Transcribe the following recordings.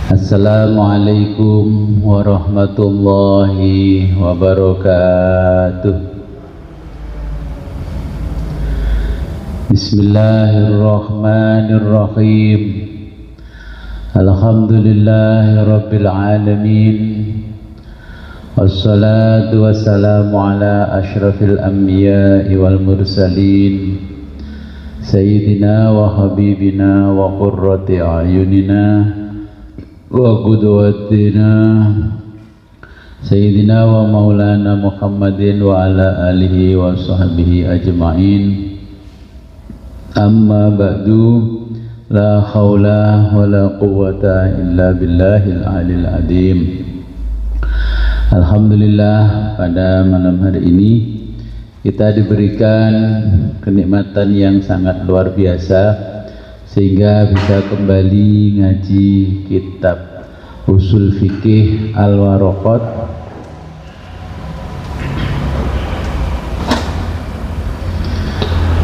Assalamualaikum warahmatullahi wabarakatuh. Bismillahirrahmanirrahim. Alhamdulillahi rabbil alamin. Wassalatu wassalamu ala ashrafil anbiya'i wal mursalin, Sayyidina wa habibina wa qurrati a'yunina wa qudwatina Sayyidina wa maulana Muhammadin wa ala alihi wa sahbihi ajma'in. Amma ba'du, la hawla wa la quwwata illa billahil alil azim. Alhamdulillah, pada malam hari ini kita diberikan kenikmatan yang sangat luar biasa sehingga bisa kembali ngaji kitab Usul Fikih Al-Waraqat.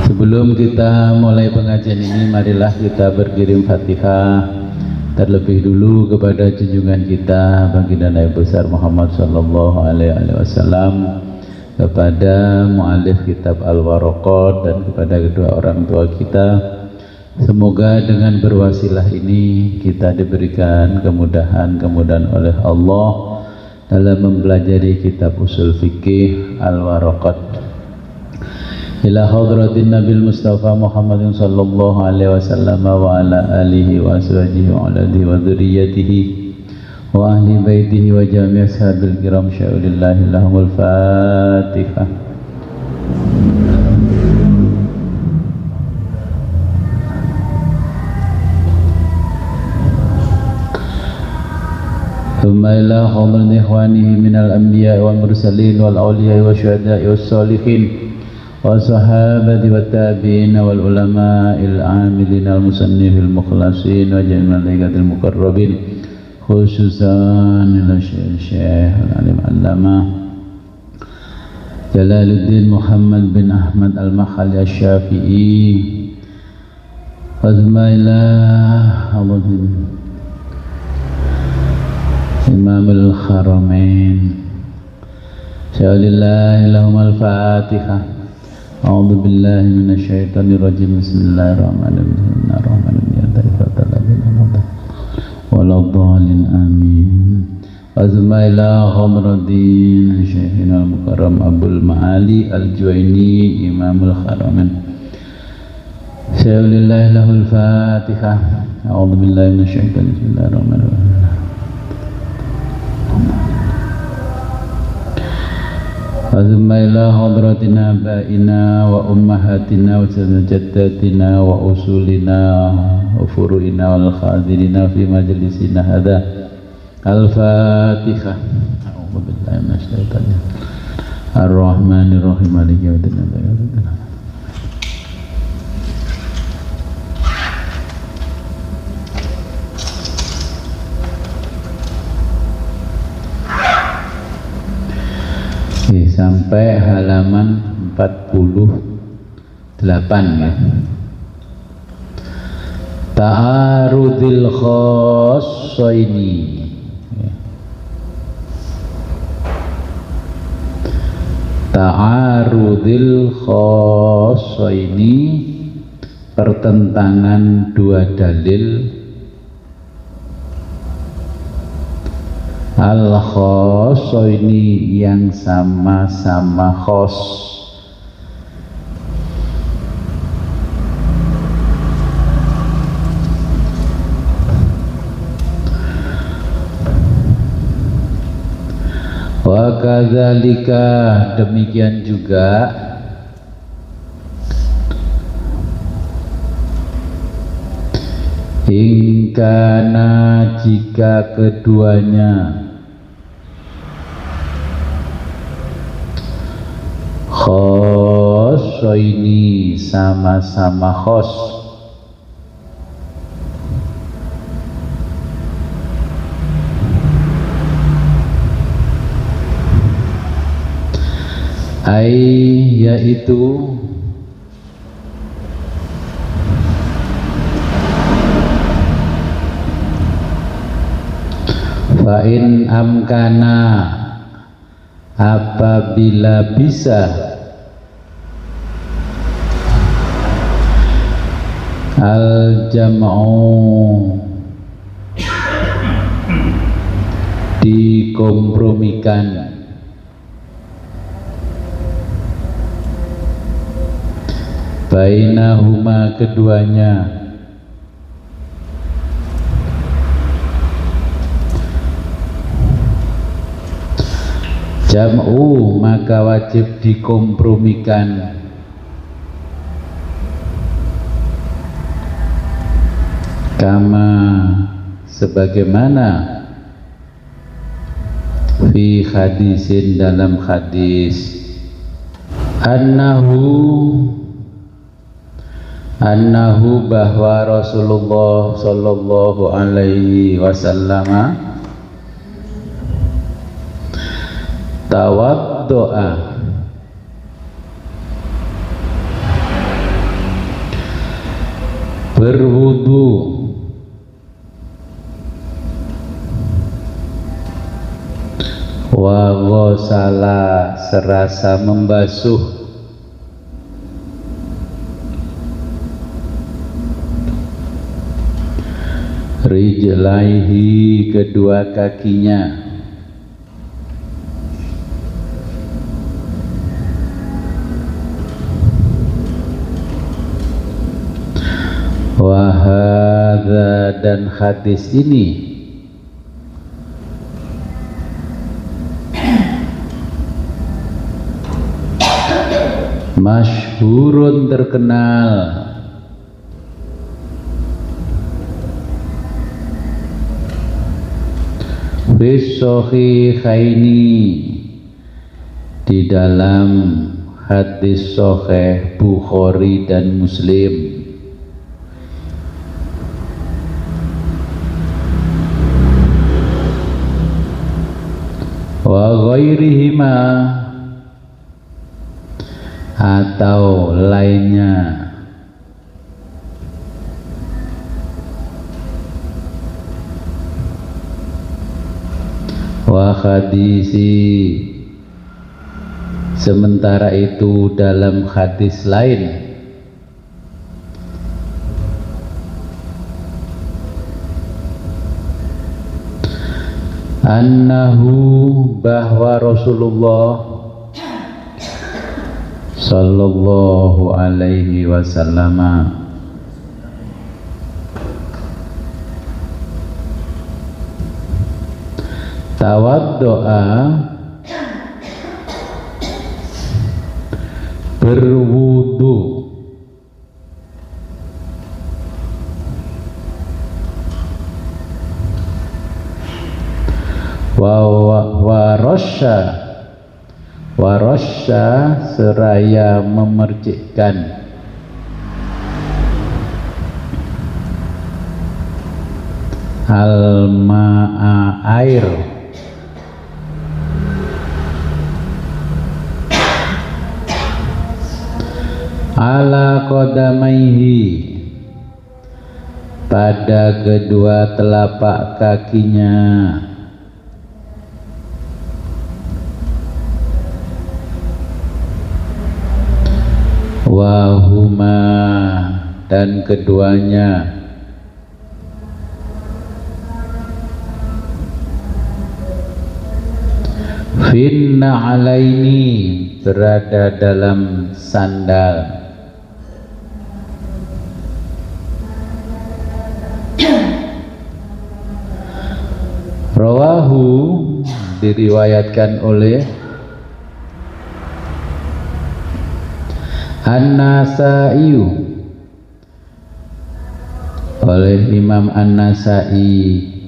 Sebelum kita mulai pengajian ini, marilah kita berkirim Fatihah terlebih dulu kepada junjungan kita Baginda Nabi besar Muhammad sallallahu alaihi wasallam, kepada muallif kitab Al-Waraqat dan kepada kedua orang tua kita. Semoga dengan berwasilah ini kita diberikan kemudahan oleh Allah dalam mempelajari kitab Usul Fikih Al-Waraqat. Ila hadratin Nabil Mustafa Muhammadin sallallahu alaihi wasallam wa ala alihi wa ashabihi wa aladihi wa dzurriyyatihi wa ahli baitihi wa jami' ashabil kiram sya'ulillahi lahumul Fatihah. ثم إلى حضرة إخوانه من الأنبياء والمرسلين والأولياء والشهداء والصالحين والصحابة والتابعين والعلماء العاملين المصنفين المخلصين وجميع الملائكة المقربين، خصوصا إلى الشيخ العليم العلامة جلال الدين محمد بن أحمد المخلي الشافعي، ثم إلى حضرة Imamul Haramain sya'ulillahi lahumul Fatihah. A'udzu billahi minasyaitonir rajim. Bismillahirrahmanirrahim. Waladhdallin amin. Azma ila hadratin Syekhina al-Mukarram Abdul Ma'ali Al-Juwaini Imamul Haramain sya'ulillahi lahul Fatihah. A'udzu billahi minasyaitonir rajim. Bismillahirrahmanirrahim. Azma ila hadratina ba'ina wa ummahatina wa jaddatina wa usulina wa furu'ina wal khadirina fi majlisina hadha. Al-Fatihah. A'udzu billahi minasyaitonir rajim. Ar-Rahmanir-Rahim. Maliki yaumiddin. Sampai halaman 48 ya. Ta'arudil khassaini ya. Ta'arudil khassaini, pertentangan dua dalil. Al-khassaini, yang sama-sama khas. Wa kadzalika, demikian juga ingkana, jika keduanya khassaini, sama-sama khas. Yaitu Fa in amkana, apabila bisa al jam'u, dikompromikan, bainahuma, keduanya, jam'u, maka wajib dikompromikan, kama, sebagaimana, fi hadisin, dalam hadis, annahu bahwa Rasulullah sallallahu alaihi wasallam tawaddoa, berwudu, wa ghasala, serasa membasuh, rijlaihi, kedua kakinya, wa hadza, dan hadis ini masyhurun, terkenal, fis shahihaini, di dalam hadis sahih Bukhari dan Muslim, wa ghairihima, atau lainnya, wa hadisi, sementara itu dalam hadis lain, annahu, bahwa Rasulullah sallallahu alaihi wasallam tawaddoa, berwudu, warasya, seraya memercikkan, al-ma'a, air, ala qadamaihi, pada kedua telapak kakinya, wahuma, dan keduanya, finna alaini, berada dalam sandal, rawahu, diriwayatkan oleh An-Nasa'i, oleh Imam An-Nasa'i,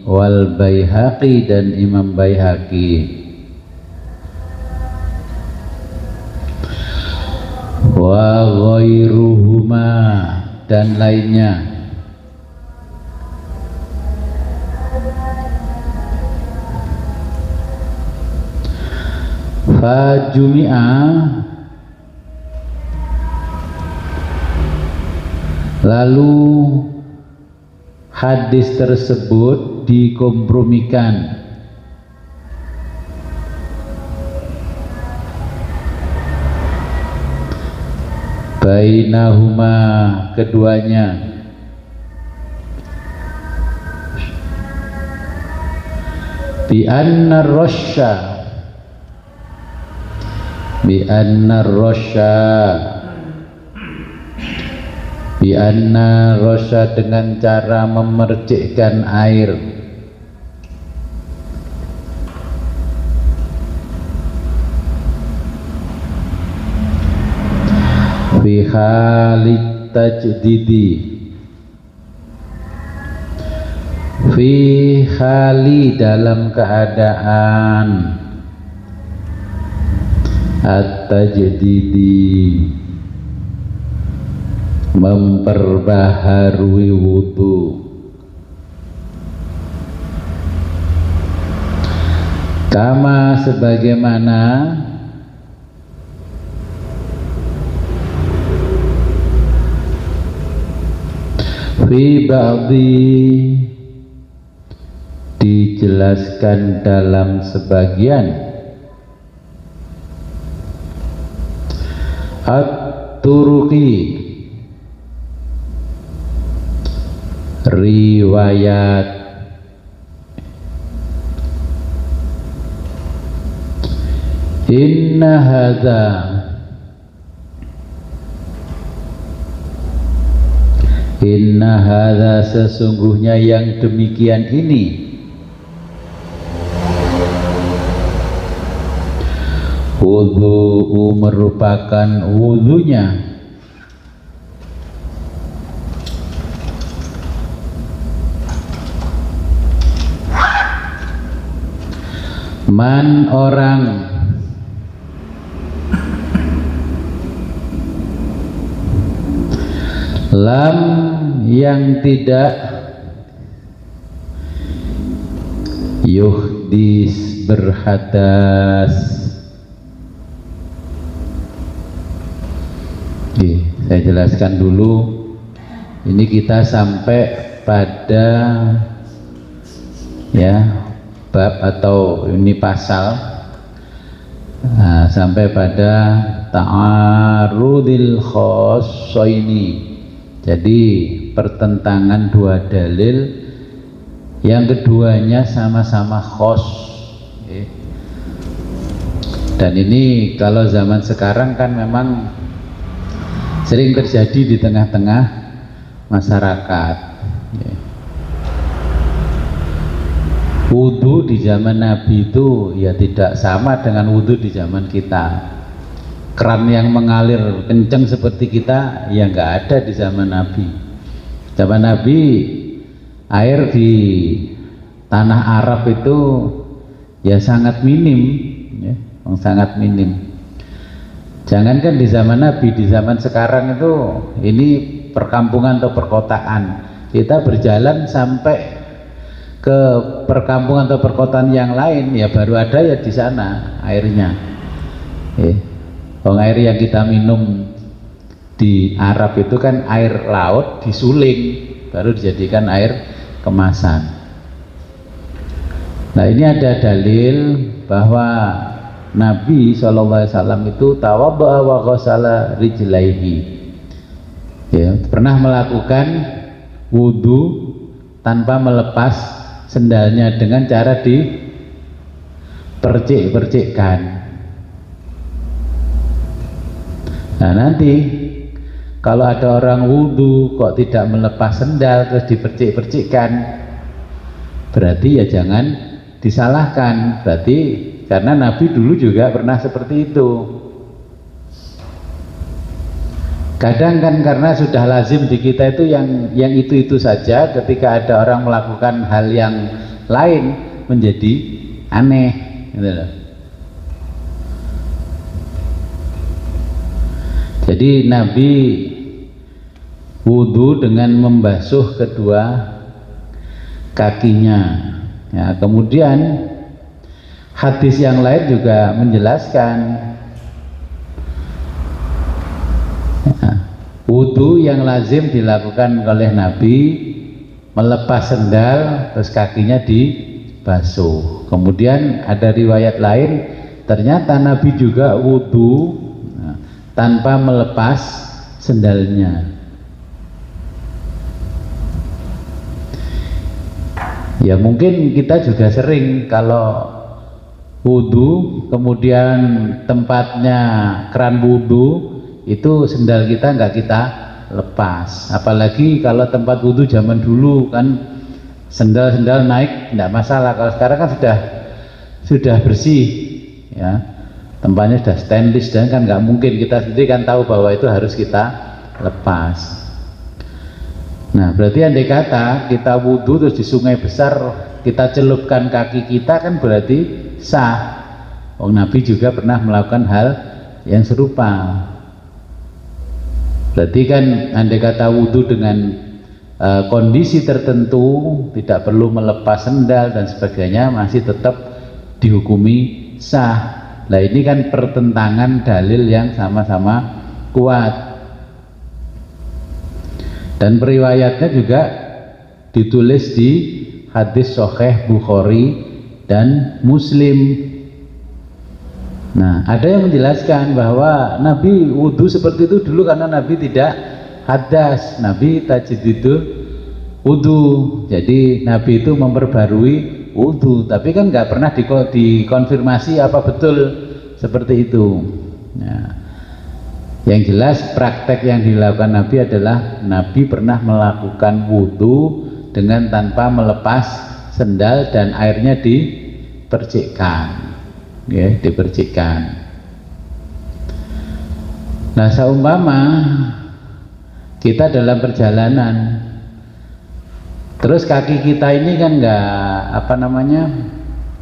wal Baihaqi, dan Imam Baihaqi, wa ghairuhuma, dan lainnya, fa jumi'a, lalu hadis tersebut dikompromikan, bainahuma keduanya, bi anna rosya dengan cara memercikkan air, fi halit tajdidi, fi hali dalam keadaan at-tajdidi memperbaharui wudu, kama sebagaimana fi ba'di dijelaskan dalam sebagian at-turuqi riwayat inna hadza sesungguhnya yang demikian ini wudu merupakan wudunya man orang lam yang tidak yuhdis berhadas. Saya jelaskan dulu, ini kita sampai pada ya bab atau ini pasal sampai pada ta'arudil khossaini, jadi pertentangan dua dalil yang keduanya sama-sama khos. Dan ini kalau zaman sekarang kan memang sering terjadi di tengah-tengah masyarakat. Wudu di zaman Nabi itu ya tidak sama dengan wudu di zaman kita. Keran yang mengalir kencang seperti kita ya nggak ada di zaman Nabi. Zaman Nabi air di tanah Arab itu ya sangat minim, ya, sangat minim. Jangankan di zaman Nabi, di zaman sekarang itu ini perkampungan atau perkotaan, kita berjalan sampai ke perkampungan atau perkotaan yang lain ya baru ada ya di sana airnya. Air yang kita minum di Arab itu kan air laut disuling baru dijadikan air kemasan. Nah ini ada dalil bahwa Nabi SAW itu tawaddu'a wa ghasala rijlaihi, ya, pernah melakukan wudu tanpa melepas sendalnya dengan cara dipercik-percikkan. Nah nanti kalau ada orang wudu kok tidak melepas sendal terus dipercik-percikkan, berarti ya jangan disalahkan, berarti karena Nabi dulu juga pernah seperti itu. Kadang kan karena sudah lazim di kita itu yang itu saja, ketika ada orang melakukan hal yang lain menjadi aneh gitu loh. Jadi Nabi wudu dengan membasuh kedua kakinya ya, kemudian hadis yang lain juga menjelaskan wudu yang lazim dilakukan oleh Nabi melepas sendal terus kakinya dibasuh. Kemudian ada riwayat lain ternyata Nabi juga wudu tanpa melepas sendalnya. Ya mungkin kita juga sering kalau wudhu kemudian tempatnya keran wudhu itu sendal kita nggak kita lepas, apalagi kalau tempat wudhu zaman dulu kan sendal naik tidak masalah. Kalau sekarang kan sudah bersih ya, tempatnya sudah stainless dan kan nggak mungkin, kita sendiri kan tahu bahwa itu harus kita lepas. Nah berarti andai kata kita wudhu terus di sungai besar kita celupkan kaki kita kan berarti sah. Nabi juga pernah melakukan hal yang serupa. Berarti kan andai kata wudhu dengan kondisi tertentu tidak perlu melepas sendal dan sebagainya masih tetap dihukumi sah. Nah ini kan pertentangan dalil yang sama-sama kuat. Dan periwayatnya juga ditulis di hadis Sahih Bukhari dan Muslim. Nah, ada yang menjelaskan bahwa Nabi wudhu seperti itu dulu karena Nabi tidak hadas, Nabi tajdidul wudhu. Jadi Nabi itu memperbarui wudhu, tapi kan nggak pernah dikonfirmasi apa betul seperti itu. Nah, yang jelas praktek yang dilakukan Nabi adalah Nabi pernah melakukan wudhu dengan tanpa melepas sendal dan airnya dipercikkan, ya, dipercikkan. Nah, seumpama kita dalam perjalanan, terus kaki kita ini kan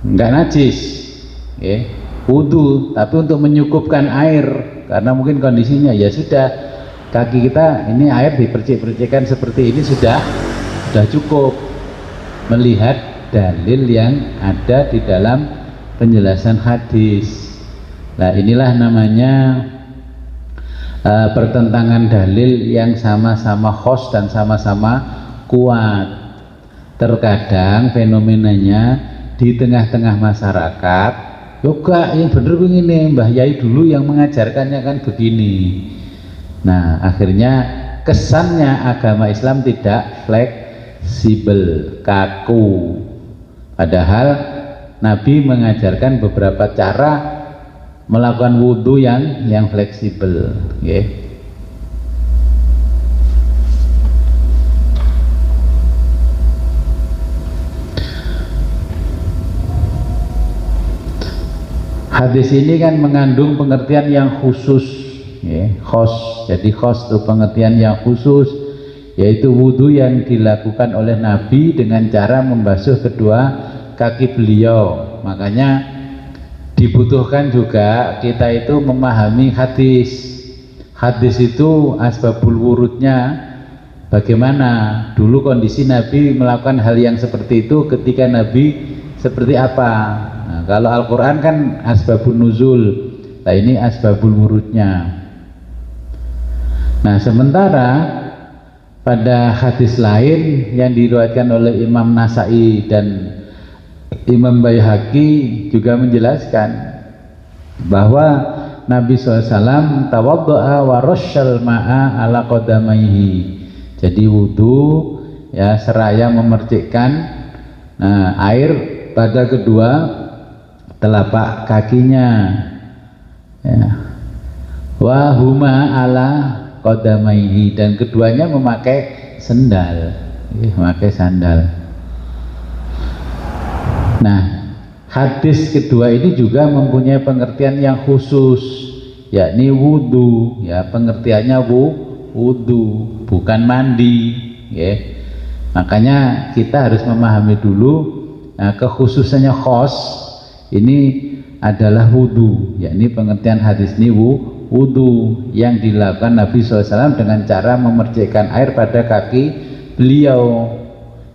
nggak najis, ya, wudhu, tapi untuk menyukupkan air. Karena mungkin kondisinya ya sudah kaki kita ini air dipercik-percikan seperti ini sudah cukup, melihat dalil yang ada di dalam penjelasan hadis. Nah inilah namanya pertentangan dalil yang sama-sama khos dan sama-sama kuat. Terkadang fenomenanya di tengah-tengah masyarakat yoga yang bener begini, Mbah Yai dulu yang mengajarkannya kan begini. Nah akhirnya kesannya agama Islam tidak fleksibel, kaku, padahal Nabi mengajarkan beberapa cara melakukan wudhu yang fleksibel, ya. Hadis ini kan mengandung pengertian yang khusus, ya, khos. Jadi khos itu pengertian yang khusus, yaitu wudhu yang dilakukan oleh Nabi dengan cara membasuh kedua kaki beliau. Makanya dibutuhkan juga kita itu memahami hadis. Hadis itu asbabul wurudnya bagaimana. Dulu kondisi Nabi melakukan hal yang seperti itu ketika Nabi seperti apa. Nah, kalau Al-Quran kan asbabun nuzul, nah ini asbabul wurudnya. Nah sementara pada hadis lain yang diriwayatkan oleh Imam Nasai dan Imam Baihaqi juga menjelaskan bahwa Nabi SAW tawaddo'a wa rasyal ma'a ala qadamaihi. Jadi wudhu ya seraya memercikkan air pada kedua telapak kakinya, ya. Wa huma ala qadamaihi, dan keduanya memakai sandal, memakai sandal. Nah, hadis kedua ini juga mempunyai pengertian yang khusus, yakni wudhu, ya, pengertiannya wudhu, bukan mandi, ya. Makanya kita harus memahami dulu kekhususannya khos ini adalah wudhu, yakni pengertian hadis ini wudhu yang dilakukan Nabi SAW dengan cara memercikkan air pada kaki beliau,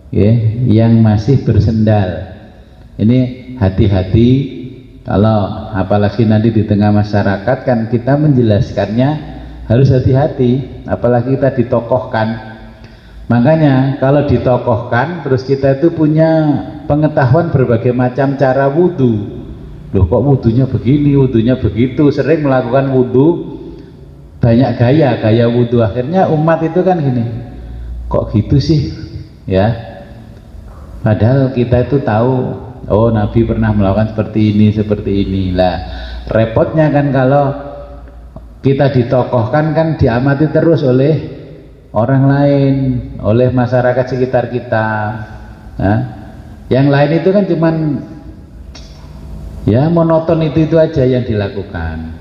ya, yang masih bersendal. Ini hati-hati kalau apalagi nanti di tengah masyarakat kan kita menjelaskannya harus hati-hati, apalagi kita ditokohkan. Makanya kalau ditokohkan terus kita itu punya pengetahuan berbagai macam cara wudhu. Loh kok wudhunya begini, wudhunya begitu, sering melakukan wudhu banyak gaya wudhu. Akhirnya umat itu kan gini, kok gitu sih ya, padahal kita itu tahu, oh Nabi pernah melakukan seperti ini lah. Repotnya kan kalau kita ditokohkan kan diamati terus oleh orang lain, oleh masyarakat sekitar kita. Nah, yang lain itu kan cuman ya monoton itu aja yang dilakukan.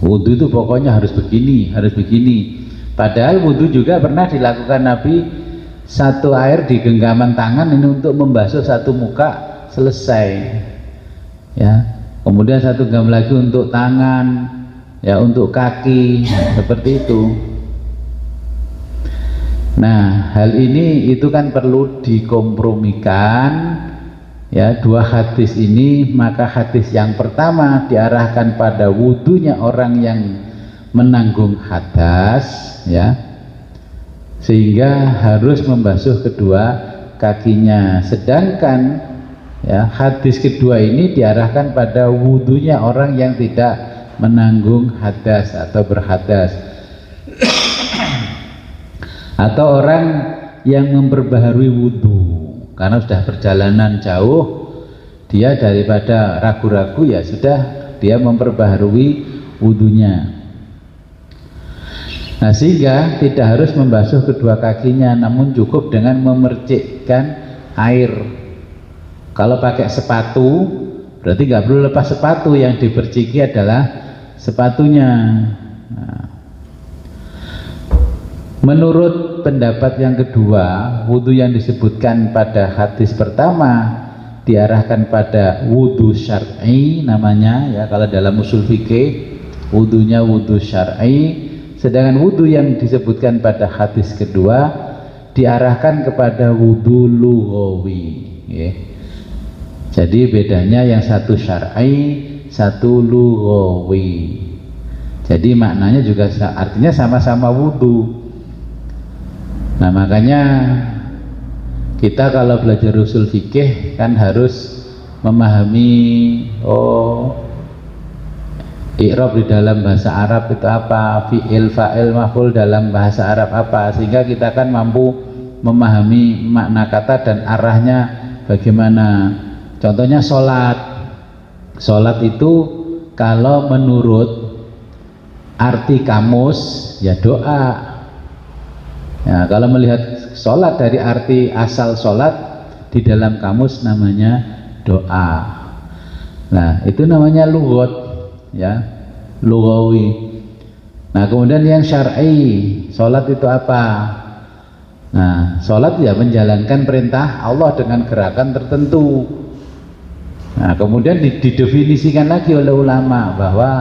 Wudhu itu pokoknya harus begini, harus begini. Padahal wudhu juga pernah dilakukan Nabi, satu air di genggaman tangan ini untuk membasuh satu muka, selesai ya. Kemudian satu genggam lagi untuk tangan ya, untuk kaki, seperti itu. Nah, hal ini itu kan perlu dikompromikan ya, dua hadis ini. Maka hadis yang pertama diarahkan pada wudhunya orang yang menanggung hadas ya, sehingga harus membasuh kedua kakinya. Sedangkan ya, hadis kedua ini diarahkan pada wudhunya orang yang tidak menanggung hadas atau berhadas, atau orang yang memperbaharui wudhu karena sudah perjalanan jauh, dia daripada ragu-ragu ya sudah dia memperbaharui wudhunya. Nah, sehingga tidak harus membasuh kedua kakinya, namun cukup dengan memercikkan air. Kalau pakai sepatu berarti nggak perlu lepas sepatu, yang diperciki adalah sepatunya. Nah, menurut pendapat yang kedua, wudhu yang disebutkan pada hadis pertama diarahkan pada wudhu syar'i namanya ya, kalau dalam usul fikih wudhunya wudhu syar'i. Sedangkan wudhu yang disebutkan pada hadis kedua diarahkan kepada wudhu lughawi ya. Jadi bedanya yang satu syar'i, satu lughawi. Jadi maknanya juga artinya sama-sama wudhu. Nah, makanya kita kalau belajar usul fikih kan harus memahami, oh i'rab di dalam bahasa Arab itu apa, fi'il, fa'il, maf'ul dalam bahasa Arab apa, sehingga kita kan mampu memahami makna kata dan arahnya bagaimana. Contohnya sholat. Sholat itu kalau menurut arti kamus ya doa. Ya, kalau melihat sholat dari arti asal sholat di dalam kamus namanya doa. Nah, itu namanya lughat ya, lughawi. Nah, kemudian yang syar'i, sholat itu apa? Nah, sholat ya menjalankan perintah Allah dengan gerakan tertentu. Nah, kemudian didefinisikan lagi oleh ulama bahwa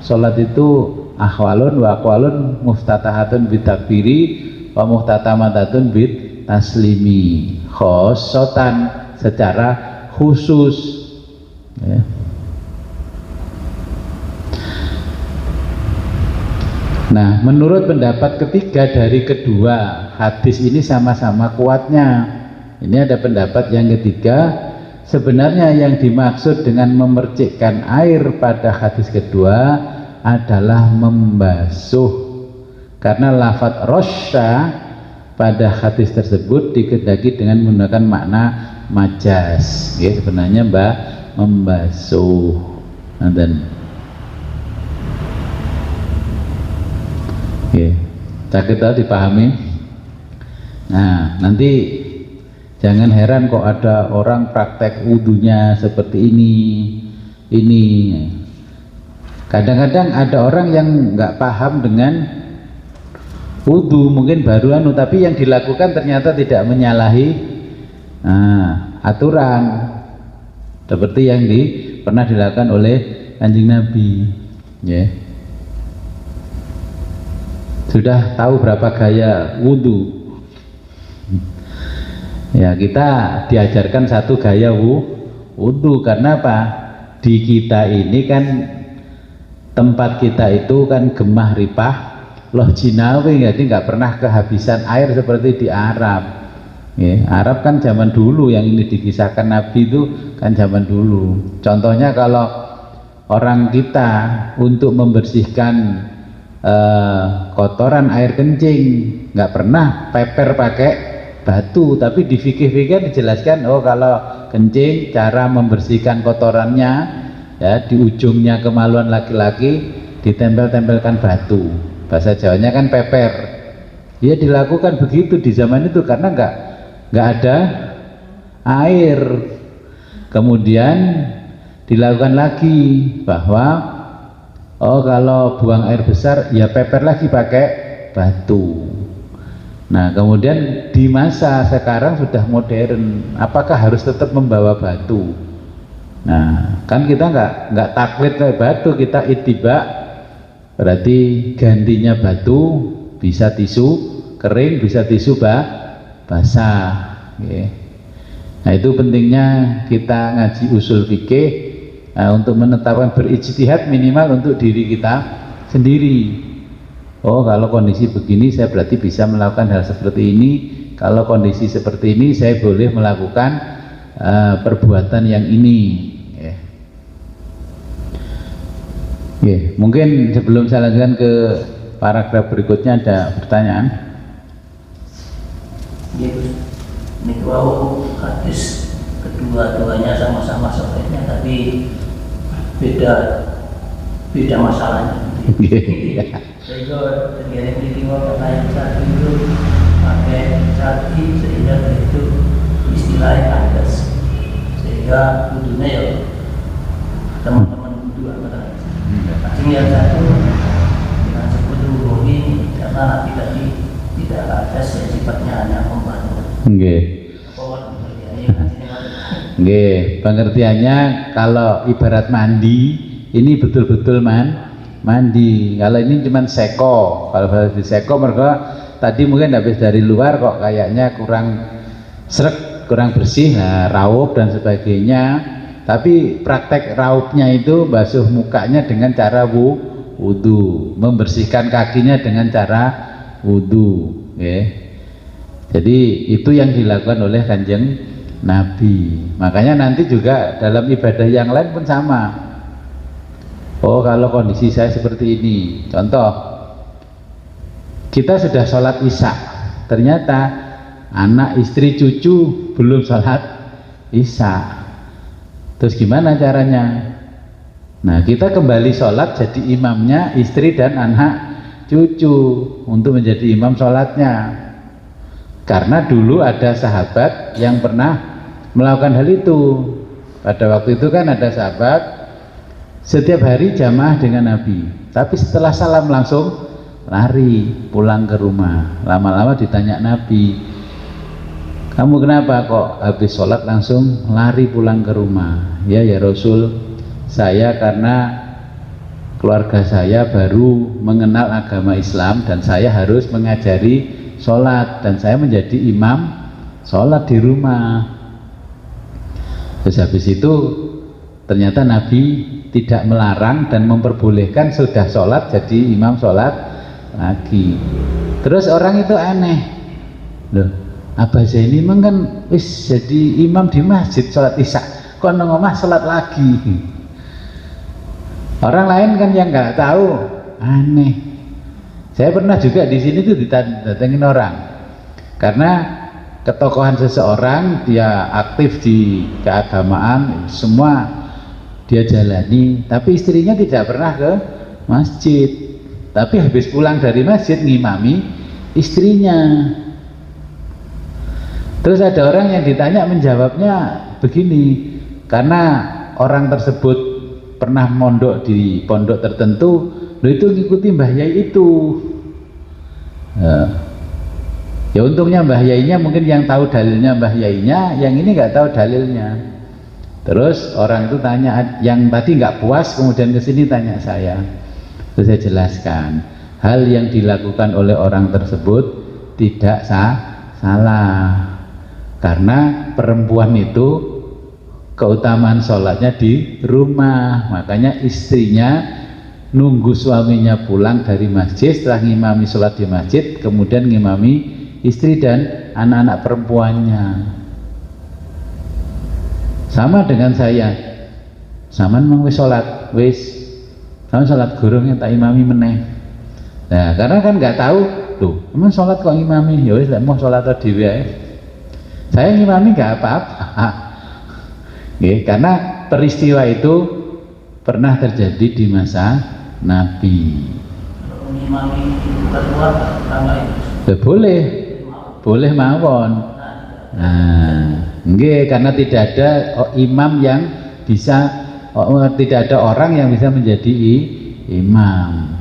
sholat itu akhwalun wa aqwalun muftatahatun bitakbiri wa muhtatamatun bit taslimi, khosotan secara khusus ya. Nah, menurut pendapat ketiga dari kedua hadis ini sama-sama kuatnya. Ini ada pendapat yang ketiga, sebenarnya yang dimaksud dengan memercikkan air pada hadis kedua adalah membasuh. Karena lafadz rosya pada hadis tersebut dikehendaki dengan menggunakan makna majas ya, sebenarnya membasuh. Dan ya, sakit tahu dipahami. Nah, nanti jangan heran kok ada orang praktek wudhunya seperti ini. Kadang-kadang ada orang yang nggak paham dengan wudhu, mungkin baru tapi yang dilakukan ternyata tidak menyalahi aturan seperti yang pernah dilakukan oleh Kanjeng Nabi ya. Sudah tahu berapa gaya wudhu ya, kita diajarkan satu gaya wudhu. Karena apa? Di kita ini kan tempat kita itu kan gemah ripah loh jinawi, jadi nggak pernah kehabisan air seperti di Arab ya. Arab kan zaman dulu, yang ini dikisahkan Nabi itu kan zaman dulu. Contohnya kalau orang kita untuk membersihkan kotoran air kencing, nggak pernah peper pakai batu, tapi di fikih-fikih dijelaskan, oh kalau kencing cara membersihkan kotorannya ya di ujungnya kemaluan laki-laki ditempel-tempelkan batu, bahasa Jawanya kan peper. Ya dilakukan begitu di zaman itu karena nggak ada air. Kemudian dilakukan lagi bahwa oh kalau buang air besar ya peper lagi pakai batu. Nah kemudian di masa sekarang sudah modern, apakah harus tetap membawa batu? Nah kan kita nggak taklid kayak batu, kita ittiba, berarti gantinya batu bisa tisu kering, bisa tisu basah. Okay. Nah itu pentingnya kita ngaji usul fikih untuk menetapkan berijtihad minimal untuk diri kita sendiri. Oh kalau kondisi begini saya berarti bisa melakukan hal seperti ini, kalau kondisi seperti ini saya boleh melakukan perbuatan yang ini. Mungkin sebelum saya lanjutkan ke paragraf berikutnya ada pertanyaan. Ini wow, hadis kedua-duanya sama-sama sahihnya tapi beda masalahnya. Sehingga terjadi peristiwa kata yang satu itu pakai cari sehingga itu istilahnya hadas, sehingga kudunya ya teman-teman kudu apa yang satu dengan sebut ruhi karena tidak hadas ya sifatnya hanya membantu. Pengertiannya kalau ibarat mandi ini betul-betul mandi. Kalau ini cuma seko, kalau di seko mereka tadi mungkin habis dari luar kok kayaknya kurang srek, kurang bersih, nah raup dan sebagainya. Tapi praktek raupnya itu basuh mukanya dengan cara wudu, membersihkan kakinya dengan cara wudu. Jadi itu yang dilakukan oleh Kanjeng Nabi. Makanya nanti juga dalam ibadah yang lain pun sama. Oh kalau kondisi saya seperti ini, contoh kita sudah sholat isya, ternyata anak, istri, cucu belum sholat isya, terus gimana caranya? Nah kita kembali sholat jadi imamnya istri dan anak cucu untuk menjadi imam sholatnya, karena dulu ada sahabat yang pernah melakukan hal itu. Pada waktu itu kan ada sahabat setiap hari jamaah dengan Nabi, tapi setelah salam langsung lari pulang ke rumah. Lama-lama ditanya Nabi, kamu kenapa kok habis sholat langsung lari pulang ke rumah? Ya Rasul, saya karena keluarga saya baru mengenal agama Islam dan saya harus mengajari sholat dan saya menjadi imam sholat di rumah. Terus habis itu ternyata Nabi tidak melarang dan memperbolehkan, sudah sholat jadi imam sholat lagi. Terus orang itu aneh, loh Abah Zaini memang kan wis jadi imam di masjid sholat isya, kok nang omah sholat lagi. Orang lain kan yang nggak tahu aneh. Saya pernah juga di sini tuh didatengin orang karena ketokohan seseorang, dia aktif di keagamaan semua dia jalani, tapi istrinya tidak pernah ke masjid, tapi habis pulang dari masjid ngimami istrinya. Terus ada orang yang ditanya menjawabnya begini, karena orang tersebut pernah mondok di pondok tertentu, lo itu ngikuti Mbah Yai itu. Ya untungnya Mbah Yainya mungkin yang tahu dalilnya Mbah Yainya, yang ini nggak tahu dalilnya. Terus orang itu tanya, yang tadi nggak puas kemudian kesini tanya saya. Terus saya jelaskan, hal yang dilakukan oleh orang tersebut tidak salah, karena perempuan itu keutamaan sholatnya di rumah, makanya istrinya nunggu suaminya pulang dari masjid, setelah ngimami sholat di masjid kemudian ngimami istri dan anak-anak perempuannya. Sama dengan saya, saman mau wis sholat, wis sama sholat gurung yang tak imami meneh. Nah, karena kan nggak tahu, loh, emang sholat kok ngimami? Ya wis lek mau sholat dhewe ae. Saya ngimami nggak apa-apa. Nggih, karena peristiwa itu pernah terjadi di masa Nabi. Kalau mengimami ketua pertama itu. Ya, boleh mawon. Nah, nggih, karena tidak ada imam yang bisa, tidak ada orang yang bisa menjadi imam.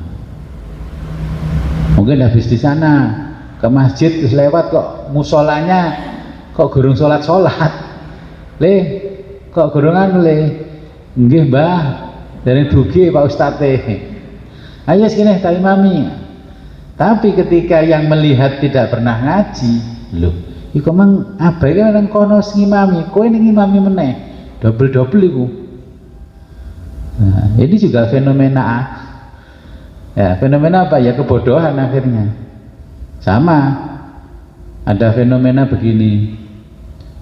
Mungkin habis di sana ke masjid terus lewat kok musolanya kok gurung sholat, le kok gurungan le, nggih mbah dari dugi Pak Ustadz, ayo sini tak imami. Tapi ketika yang melihat tidak pernah ngaji, loh iku mang abai kan orang kono ngimami, kowe ning ngimami meneh double iku. Nah, ini juga fenomena. Ya, fenomena apa? Ya kebodohan akhirnya. Sama, ada fenomena begini,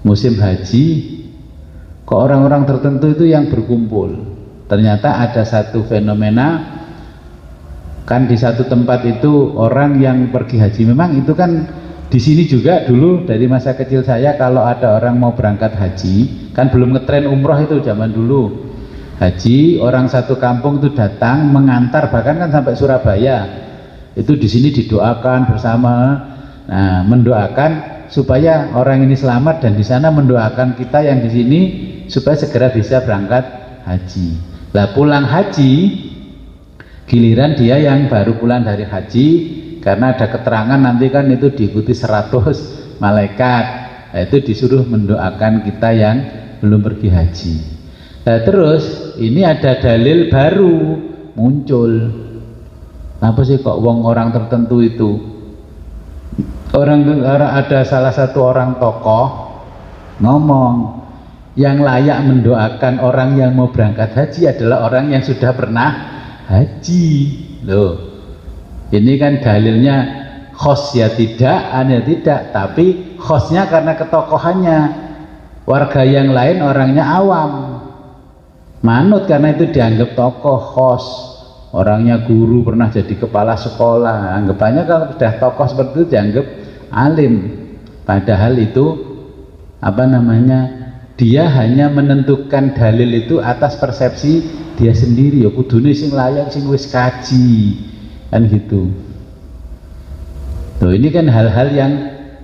musim haji, kok orang-orang tertentu itu yang berkumpul. Ternyata ada satu fenomena, kan di satu tempat itu orang yang pergi haji. Memang itu kan di sini juga dulu dari masa kecil saya, kalau ada orang mau berangkat haji, kan belum ngetren umroh itu zaman dulu. Haji, orang satu kampung itu datang mengantar, bahkan kan sampai Surabaya. Itu di sini didoakan bersama. Nah, mendoakan supaya orang ini selamat, dan di sana mendoakan kita yang di sini supaya segera bisa berangkat haji. Lah pulang haji, giliran dia yang baru pulang dari haji, karena ada keterangan nanti kan itu diikuti 100 malaikat. Nah, itu disuruh mendoakan kita yang belum pergi haji. Nah, terus ini ada dalil baru muncul. Apa sih kok orang tertentu itu, ada salah satu orang tokoh ngomong yang layak mendoakan orang yang mau berangkat haji adalah orang yang sudah pernah haji. Loh, ini kan dalilnya khos ya tidak, aneh tidak, tapi khosnya karena ketokohannya. Warga yang lain orangnya awam, manut karena itu dianggap tokoh khos. Orangnya guru, pernah jadi kepala sekolah, anggapannya kalau sudah tokoh seperti itu dianggap alim. Padahal itu apa namanya, dia hanya menentukan dalil itu atas persepsi dia sendiri. Ya kudune sing layak sing wis kaji, kan gitu. Tuh, ini kan hal-hal yang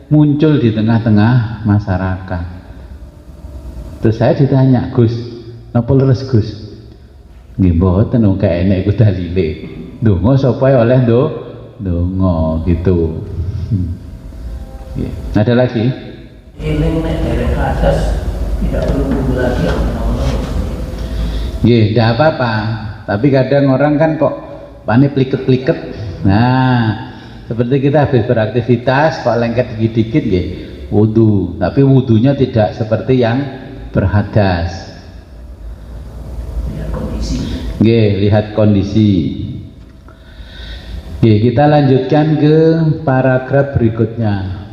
muncul di tengah-tengah masyarakat. Terus saya ditanya, Gus, napa leres Gus? Nggih mboten, wong gak enek iku dalile. Ndonga sapa oleh ndonga gitu. Ada lagi? Eling nek derek atas tidak perlu tunggu lagi. Nggih, tidak apa-apa. Tapi kadang orang kan kok panik pliket-pliket. Nah, seperti kita habis beraktivitas kok lengket dikit-dikit nggih, wudu. Tapi wudunya tidak seperti yang berhadas. Nggih, lihat kondisi. Nggih, kita lanjutkan ke paragraf berikutnya.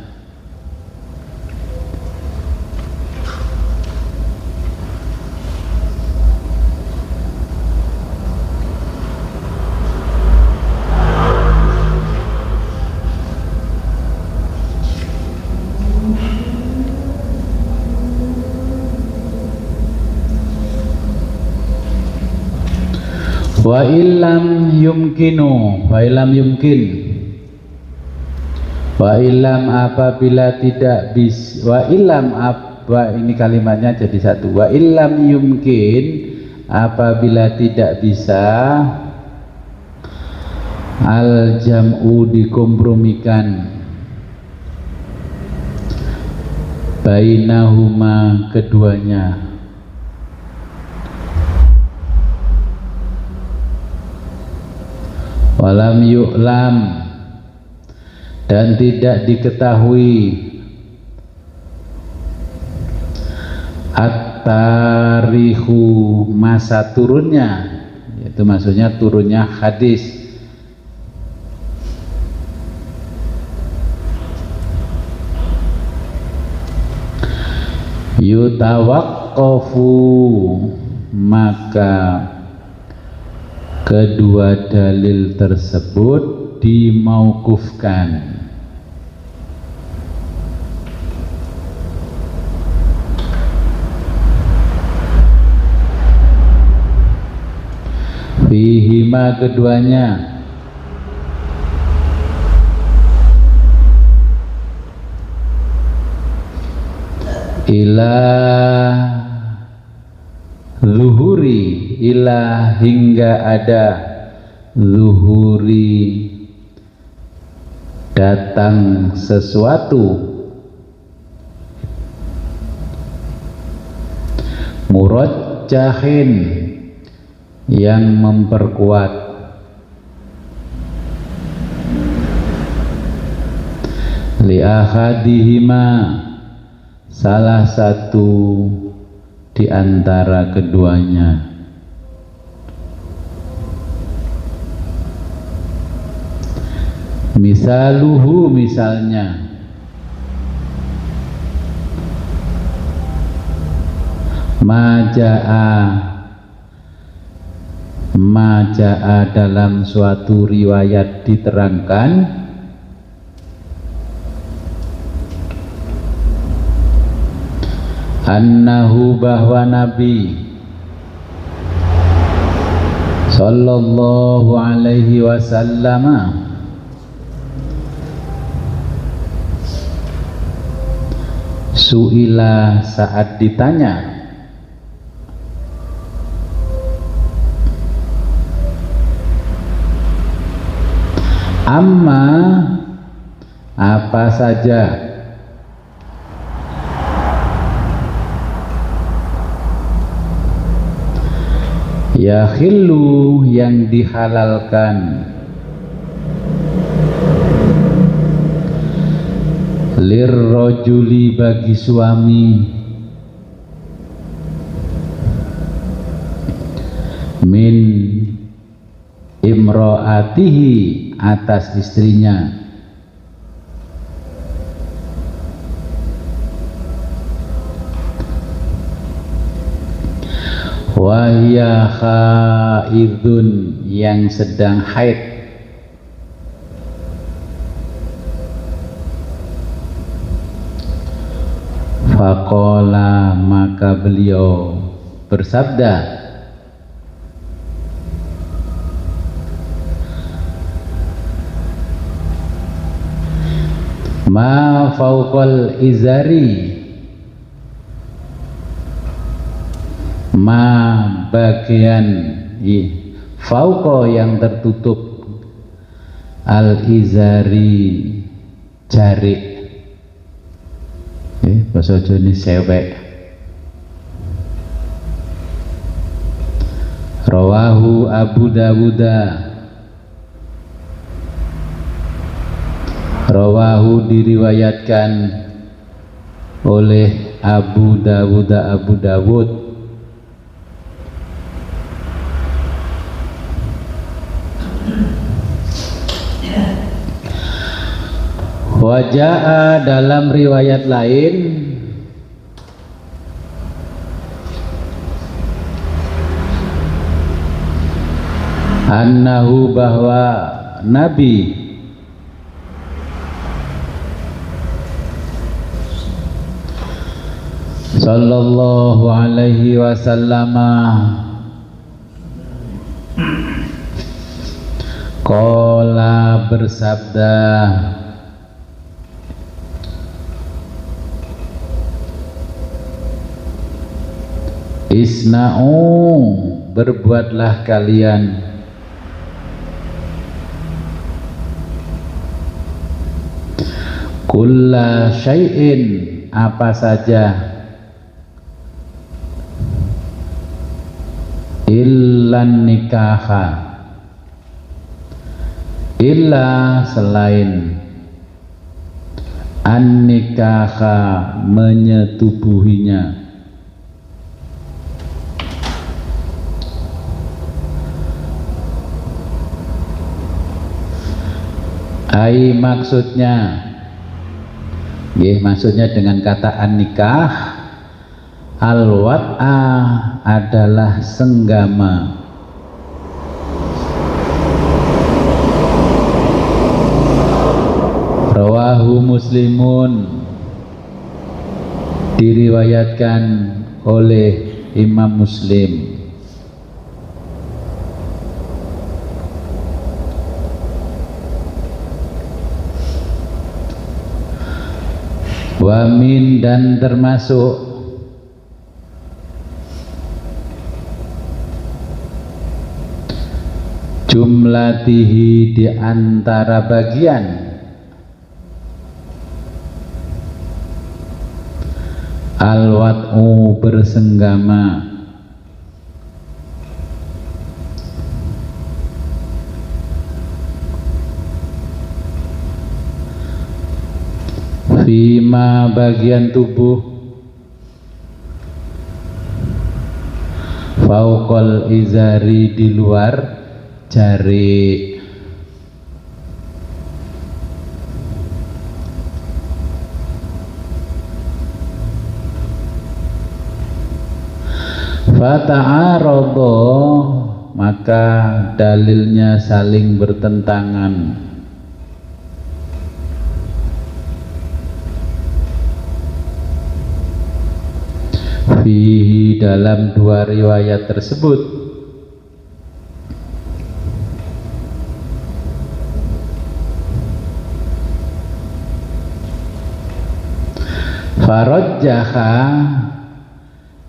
Wa illam yumkinu, wa illam yumkin, wa illam apabila tidak bis, wa illam apa, ini kalimatnya jadi satu. Wa illam yumkin, apabila tidak bisa al jam'u dikompromikan bainahuma keduanya, walam yu'lam dan tidak diketahui at-tarihu masa turunnya, yaitu maksudnya turunnya hadis. Yutawaqqafu, maka kedua dalil tersebut dimaukufkan. Fihima keduanya ila luhuri, ila hingga ada luhuri datang sesuatu murajjahin yang memperkuat li ahadihima salah satu di antara keduanya. Misaluhu misalnya maja'a dalam suatu riwayat diterangkan annahu bahwa Nabi sallallahu alaihi wasallam su'ila saat ditanya amma apa saja ya khillu yang dihalalkan lirrojuli bagi suami min imro'atihi atas istrinya wahya khaidun yang sedang haid faqala maka beliau bersabda ma fauqal izari ma bagian fauqa yang tertutup al izari jarik bahasa Jawa sewek rawahu Abu Dawuda rawahu diriwayatkan oleh Abu Dawud Waja'a dalam riwayat lain annahu bahwa Nabi sallallahu alaihi wasallam qala bersabda isna'u berbuatlah kalian kulla syai'in apa saja illan nikaha illa selain an nikaha menyetubuhinya ai maksudnya maksudnya dengan kata an-nikah al-wat'a adalah senggama Rawahu Muslimun, diriwayatkan oleh Imam Muslim. Wamin, dan termasuk jumlatihi, di antara bagian al-wat'u, bersenggama, fima, bagian tubuh, fauqal izari, di luar jari. Fata'arodo, maka dalilnya saling bertentangan. Fihi, dalam dua riwayat tersebut. Farajjaha,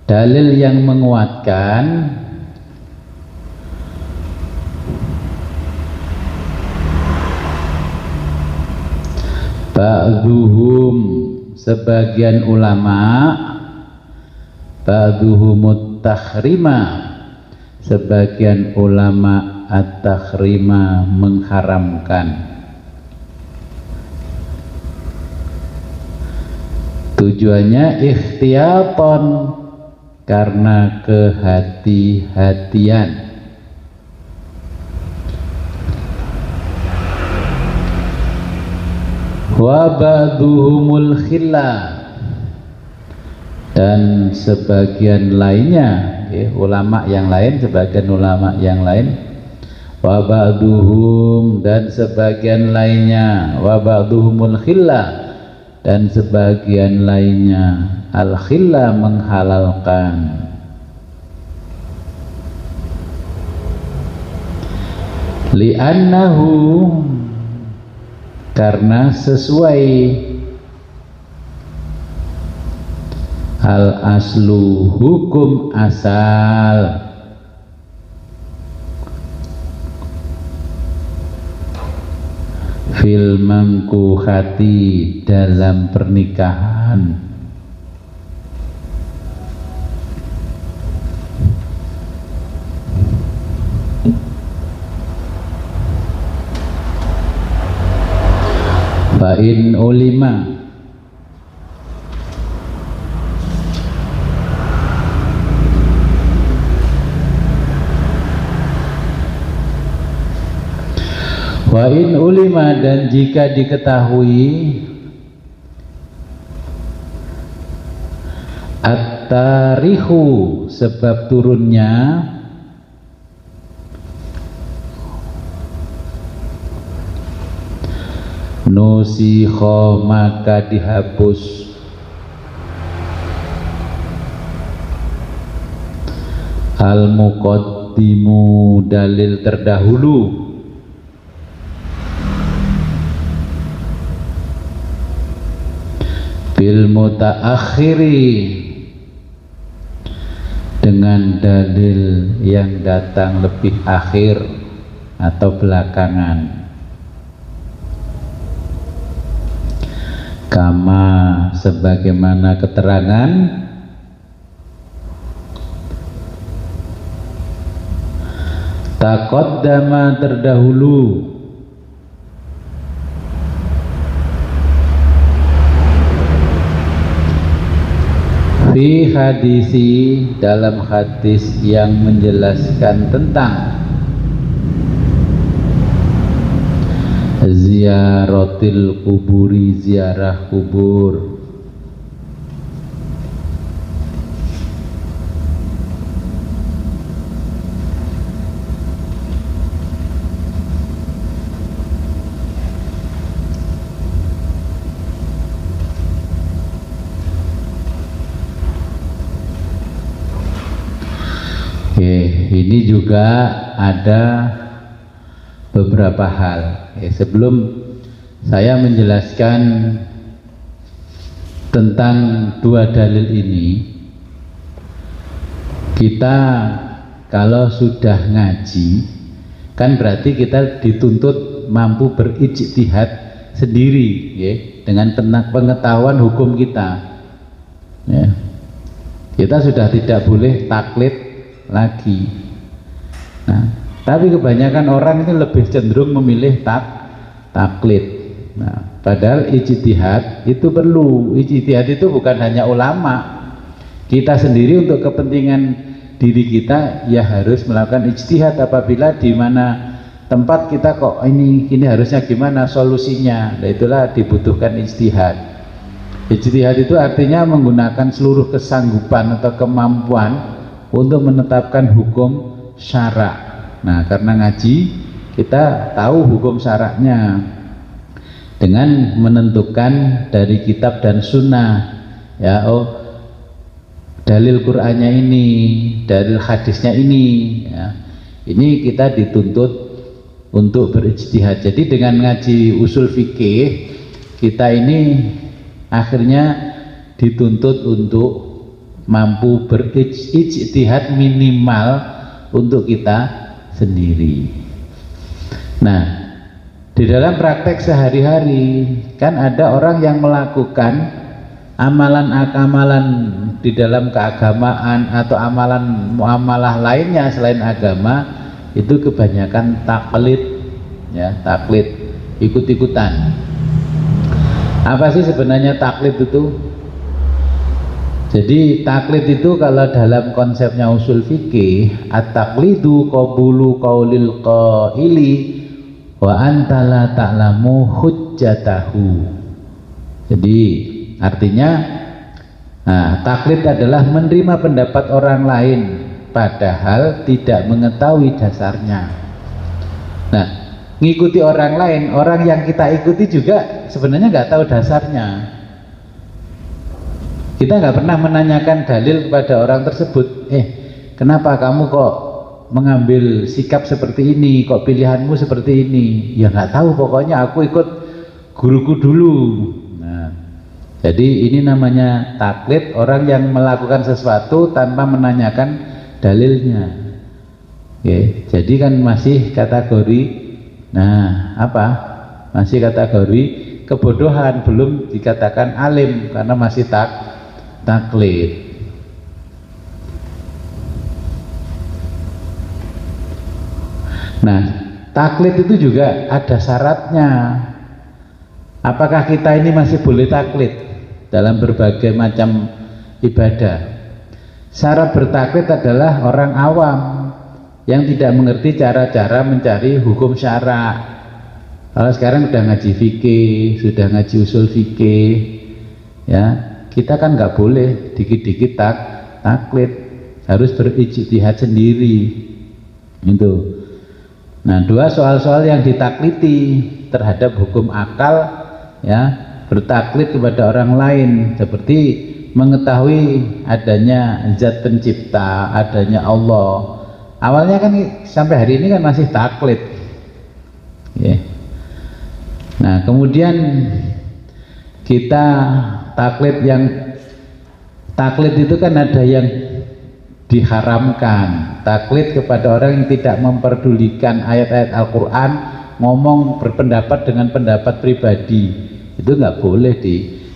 dalil yang menguatkan, ba'duhum, sebagian ulama, ba'duhumut takhrima, sebagian ulama at-takhrima, mengharamkan. Tujuannya ikhtiyaton, karena kehati-hatian. Wa ba'duhumul khilla, dan sebagian lainnya, ulama yang lain, sebagian ulama yang lain, wa ba'duhum, dan sebagian lainnya, wa ba'duhumul khilla, dan sebagian lainnya, al-khilla, menghalalkan. Li'annahu, karena sesuai al-aslu, hukum asal, fil mamkuhati, dalam pernikahan. Fa'in ulima, wa in ulima, dan jika diketahui, at-tarihu, sebab turunnya, nusikho, maka dihapus, al-muqaddimu, dalil terdahulu, bil mutaakhiri, dengan dalil yang datang lebih akhir atau belakangan. Kama, sebagaimana keterangan taqaddama, terdahulu, fi hadisi, dalam hadis yang menjelaskan tentang ziyaratil kuburi, ziarah kubur. Oke, ini juga ada beberapa hal. Sebelum saya menjelaskan tentang dua dalil ini, kita kalau sudah ngaji kan berarti kita dituntut mampu berijtihad sendiri, ya, dengan pengetahuan hukum kita, ya. Kita sudah tidak boleh taklid lagi. Nah, tapi kebanyakan orang ini lebih cenderung memilih taklid. Nah, padahal ijtihad itu perlu. Ijtihad itu bukan hanya ulama, kita sendiri untuk kepentingan diri kita ya harus melakukan ijtihad. Apabila di mana tempat kita kok ini harusnya gimana solusinya, nah itulah dibutuhkan ijtihad. Ijtihad itu artinya menggunakan seluruh kesanggupan atau kemampuan untuk menetapkan hukum syara'. Nah, karena ngaji kita tahu hukum syaraknya dengan menentukan dari kitab dan sunnah, ya, oh dalil Qur'annya ini, dalil hadisnya ini, ya. Ini kita dituntut untuk berijtihad. Jadi dengan ngaji usul fikih kita ini akhirnya dituntut untuk mampu berijtihad minimal untuk kita sendiri. Nah, di dalam praktek sehari-hari kan ada orang yang melakukan amalan-amalan di dalam keagamaan atau amalan muamalah lainnya selain agama, itu kebanyakan taklid, ya, taklid, ikut-ikutan. Apa sih sebenarnya taklid itu? Jadi taklid itu kalau dalam konsepnya usul fikih, at-taqlidu qabulu qaulil qaili wa anta la ta'lamu hujjatahu. Jadi artinya, nah, taklid adalah menerima pendapat orang lain padahal tidak mengetahui dasarnya. Nah, ngikuti orang lain, orang yang kita ikuti juga sebenarnya nggak tahu dasarnya. Kita nggak pernah menanyakan dalil kepada orang tersebut, kenapa kamu kok mengambil sikap seperti ini, kok pilihanmu seperti ini? Ya nggak tahu, pokoknya aku ikut guruku dulu. Nah, jadi ini namanya taklid, orang yang melakukan sesuatu tanpa menanyakan dalilnya. Oke, jadi kan masih kategori, nah apa? Masih kategori kebodohan, belum dikatakan alim karena masih taklid. Nah, taklid itu juga ada syaratnya. Apakah kita ini masih boleh taklid dalam berbagai macam ibadah? Syarat bertaklid adalah orang awam yang tidak mengerti cara-cara mencari hukum syara'. Kalau sekarang sudah ngaji fikih, sudah ngaji usul fikih, ya, kita kan nggak boleh dikit-dikit taklid, harus berijtihad sendiri. Itu. Nah, dua soal-soal yang ditakliti terhadap hukum akal, ya, bertaklid kepada orang lain seperti mengetahui adanya zat pencipta, adanya Allah. Awalnya kan sampai hari ini kan masih taklid, ya. Nah, kemudian kita taklid itu kan ada yang diharamkan. Taklid kepada orang yang tidak memperdulikan ayat-ayat Al-Quran, ngomong berpendapat dengan pendapat pribadi, itu nggak boleh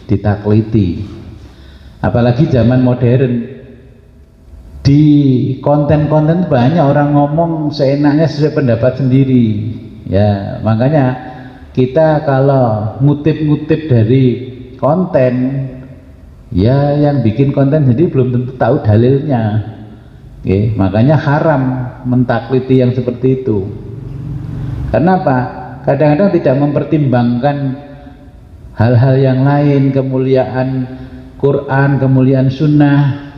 ditakliti. Apalagi zaman modern, di konten-konten banyak orang ngomong seenaknya sesuai pendapat sendiri, ya. Makanya kita kalau ngutip-ngutip dari konten, ya yang bikin konten sendiri belum tentu tahu dalilnya. Oke, makanya haram mentakliti yang seperti itu. Kenapa? Kadang-kadang tidak mempertimbangkan hal-hal yang lain, kemuliaan Quran, kemuliaan sunnah.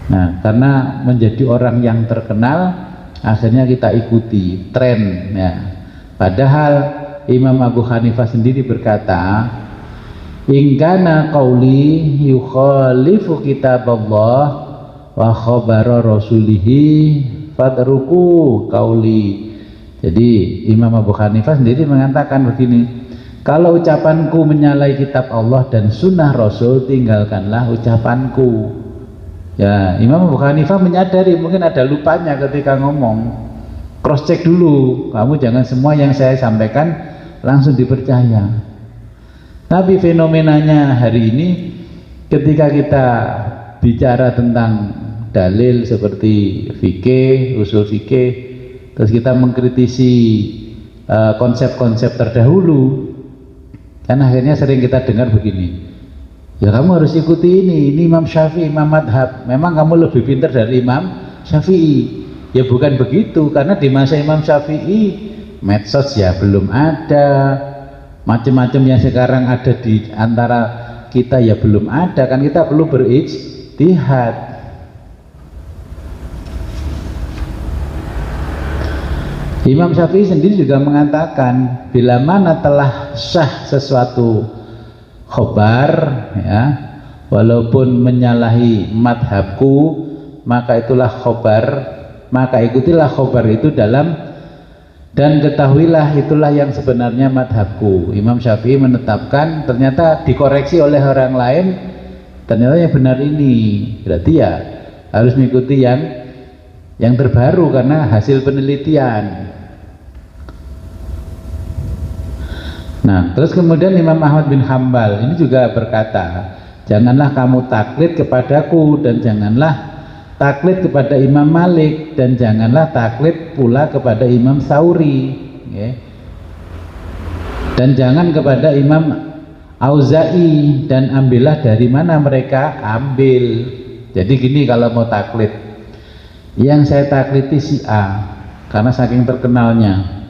Nah, karena menjadi orang yang terkenal, akhirnya kita ikuti tren, ya. Padahal Imam Abu Hanifah sendiri berkata, in kana qauli yukhalifu kitaballah wa khabara rasulihi fatruku qauli. Jadi Imam Abu Hanifah sendiri mengatakan begini, kalau ucapanku menyalahi kitab Allah dan sunnah Rasul, tinggalkanlah ucapanku. Ya, Imam Abu Hanifah menyadari mungkin ada lupanya ketika ngomong, cross check dulu, kamu jangan semua yang saya sampaikan langsung dipercaya. Tapi fenomenanya hari ini ketika kita bicara tentang dalil seperti fikih, usul fikih, terus kita mengkritisi konsep-konsep terdahulu, kan akhirnya sering kita dengar begini, ya kamu harus ikuti ini Imam Syafi'i, Imam Madhab, memang kamu lebih pintar dari Imam Syafi'i. Ya bukan begitu, karena di masa Imam Syafi'i medsos ya belum ada, macam-macam yang sekarang ada di antara kita ya belum ada, kan kita perlu berijtihad. Imam Syafi'i sendiri juga mengatakan, bila mana telah sah sesuatu khobar, ya, walaupun menyalahi madhabku, maka itulah khobar, maka ikutilah khobar itu dalam, dan ketahuilah itulah yang sebenarnya madhabku. Imam Syafi'i menetapkan, ternyata dikoreksi oleh orang lain, ternyata yang benar ini, berarti ya harus mengikuti yang terbaru karena hasil penelitian. Nah, terus kemudian Imam Ahmad bin Hambal ini juga berkata, janganlah kamu taklid kepadaku, dan janganlah taklid kepada Imam Malik, dan janganlah taklid pula kepada Imam Tsauri, ya. Dan jangan kepada Imam Auza'i, dan ambillah dari mana mereka ambil. Jadi gini, kalau mau taklid, yang saya taklidi si A karena saking terkenalnya.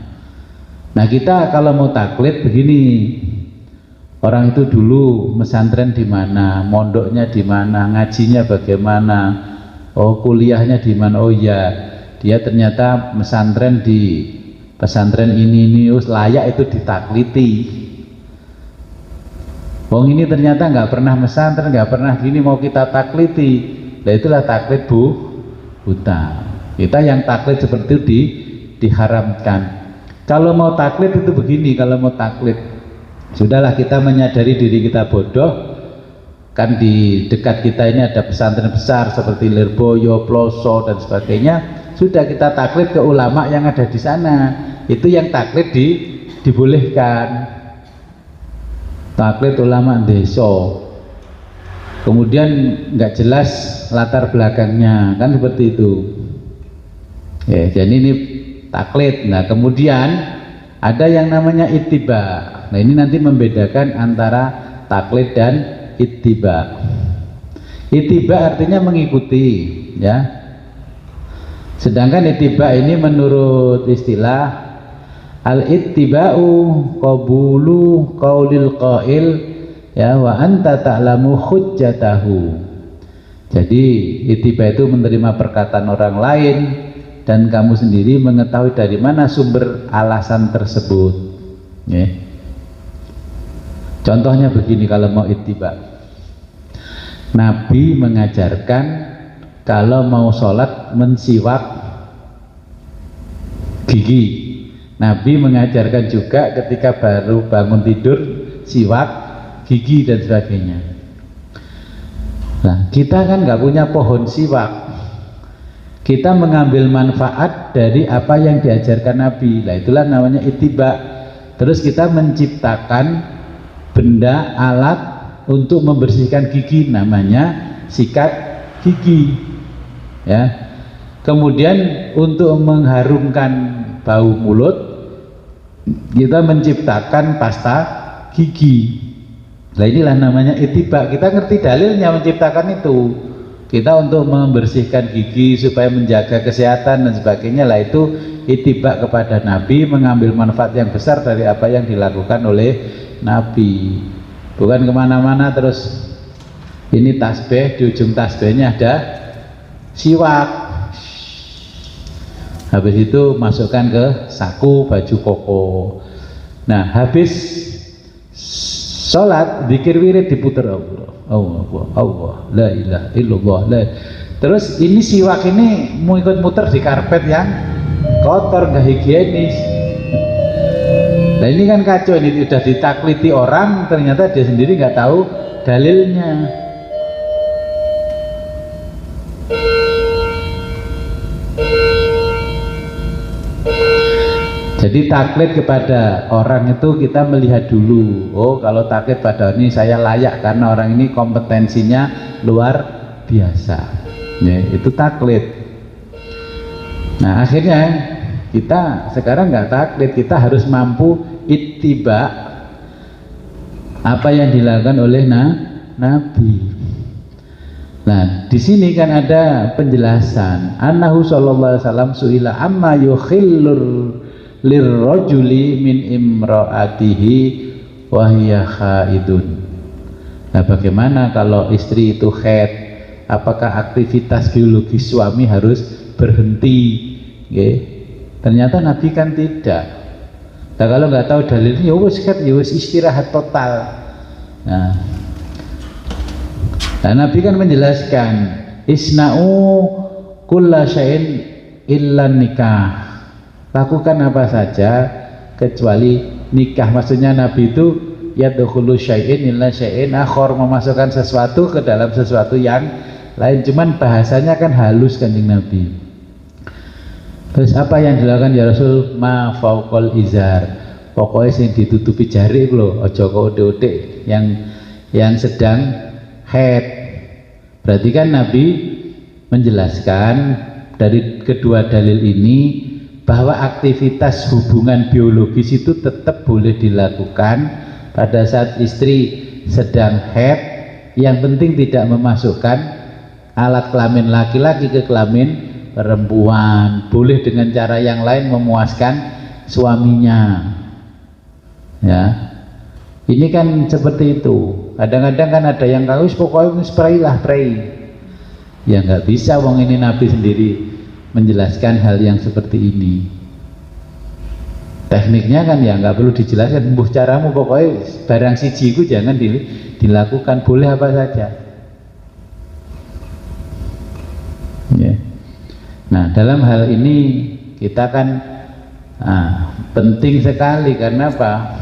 Nah, kita kalau mau taklid begini, orang itu dulu mesantren di mana, mondoknya di mana, ngajinya bagaimana, oh kuliahnya di mana, oh ya dia ternyata mesantren di pesantren ini layak itu ditakliti. Wong ini ternyata nggak pernah mesantren, nggak pernah gini, mau kita takliti. Nah, itulah taklid buta. Kita yang taklid seperti itu diharamkan. Kalau mau taklid itu begini, kalau mau taklid, sudahlah kita menyadari diri kita bodoh, kan di dekat kita ini ada pesantren besar seperti Lirboyo, Ploso dan sebagainya, sudah kita taklid ke ulama yang ada di sana, itu yang taklid dibolehkan. Taklid ulama desa, kemudian nggak jelas latar belakangnya, kan seperti itu. Ya, jadi ini taklid. Nah, kemudian ada yang namanya ittiba. Nah, ini nanti membedakan antara taklid dan ittiba. Ittiba artinya mengikuti, ya. Sedangkan ittiba ini menurut istilah al-ittiba'u qabulu qaulil qail, ya, wa anta ta'lamu hujjatahu. Jadi ittiba itu menerima perkataan orang lain dan kamu sendiri mengetahui dari mana sumber alasan tersebut, ya. Contohnya begini, kalau mau ittiba, Nabi mengajarkan kalau mau sholat mensiwak gigi. Nabi mengajarkan juga ketika baru bangun tidur siwak gigi dan sebagainya. Nah, kita kan nggak punya pohon siwak, kita mengambil manfaat dari apa yang diajarkan Nabi. Nah, itulah namanya ittiba. Terus kita menciptakan benda, alat untuk membersihkan gigi, namanya sikat gigi, ya. Kemudian untuk mengharumkan bau mulut, kita menciptakan pasta gigi. Nah, inilah namanya ittiba. Kita ngerti dalilnya menciptakan itu. Kita untuk membersihkan gigi supaya menjaga kesehatan dan sebagainya, lah itu ittiba kepada Nabi, mengambil manfaat yang besar dari apa yang dilakukan oleh Nabi. Bukan kemana-mana terus ini tasbih, di ujung tasbihnya ada siwak, habis itu masukkan ke saku baju koko. Nah, habis sholat zikir wirid diputar Allah, Allah, Allah, la ilaha illallah, la. Terus ini siwak ini mau ikut muter di karpet yang kotor, nggak higienis. Nah ini kan kacau, ini udah ditakliti orang, ternyata dia sendiri nggak tahu dalilnya. Jadi taklid kepada orang itu kita melihat dulu, oh kalau taklid pada ini saya layak karena orang ini kompetensinya luar biasa, ya, itu taklid. Nah akhirnya kita sekarang nggak taklid, kita harus mampu ittiba apa yang dilakukan oleh Nabi. Nah di sini kan ada penjelasan, annahu sallallahu alaihi wasallam su'ila amma yukhillur lirrajuli min imra'atihi wa hiya khaidun. Nah bagaimana kalau istri itu haid, apakah aktivitas biologis suami harus berhenti? Okay. Ternyata Nabi kan tidak. Nah kalau nggak tahu dalilnya ya wis istirahat total. Nah Nabi kan menjelaskan isna'u kulla syai'in illa nikah, lakukan apa saja kecuali nikah. Maksudnya Nabi itu yadkhulu syai'in illa syai'in akhar, memasukkan sesuatu ke dalam sesuatu yang lain, cuman bahasanya kan halus Kanjeng Nabi. Terus apa yang dilakukan ya Rasul? Ma fauqal izar, pokoknya yang ditutupi jari loh, ojo kode-kode yang sedang haid. Berarti kan Nabi menjelaskan dari kedua dalil ini bahwa aktivitas hubungan biologis itu tetap boleh dilakukan pada saat istri sedang haid, yang penting tidak memasukkan alat kelamin laki-laki ke kelamin perempuan. Boleh dengan cara yang lain memuaskan suaminya, ya. Ini kan seperti itu. Kadang-kadang kan ada yang kawis pokoknya spray lah, ya nggak bisa, wong ini Nabi sendiri menjelaskan hal yang seperti ini. Tekniknya kan ya nggak perlu dijelaskan, mbuh caramu pokoknya barang siji itu jangan dilakukan, boleh apa saja, ya. Nah dalam hal ini kita kan penting sekali, karena apa?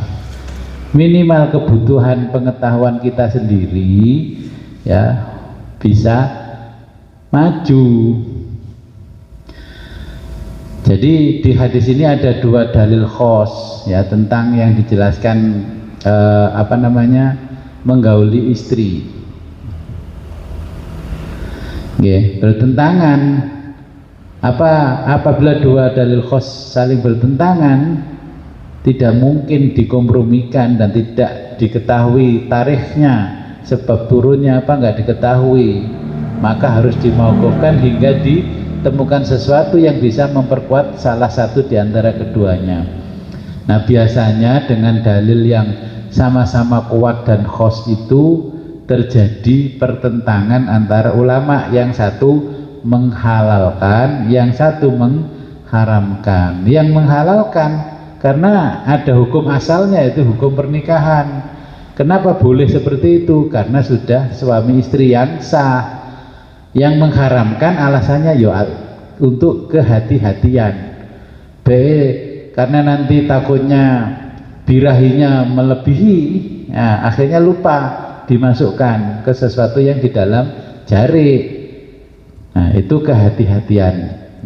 Minimal kebutuhan pengetahuan kita sendiri ya bisa maju. Jadi di hadis ini ada dua dalil khos ya tentang yang dijelaskan menggauli istri. Bertentangan. Apabila dua dalil khos saling bertentangan, tidak mungkin dikompromikan dan tidak diketahui tarikhnya, sebab turunnya nggak diketahui, maka harus dimauqufkan hingga ditemukan sesuatu yang bisa memperkuat salah satu di antara keduanya. Nah biasanya dengan dalil yang sama-sama kuat dan khos itu terjadi pertentangan antara ulama, yang satu menghalalkan, yang satu mengharamkan. Yang menghalalkan karena ada hukum asalnya, itu hukum pernikahan. Kenapa boleh seperti itu? Karena sudah suami istri yang sah. Yang mengharamkan alasannya untuk kehati-hatian. Karena nanti takutnya birahinya melebihi, nah, akhirnya lupa dimasukkan ke sesuatu yang di dalam jari. Nah itu kehati-hatian,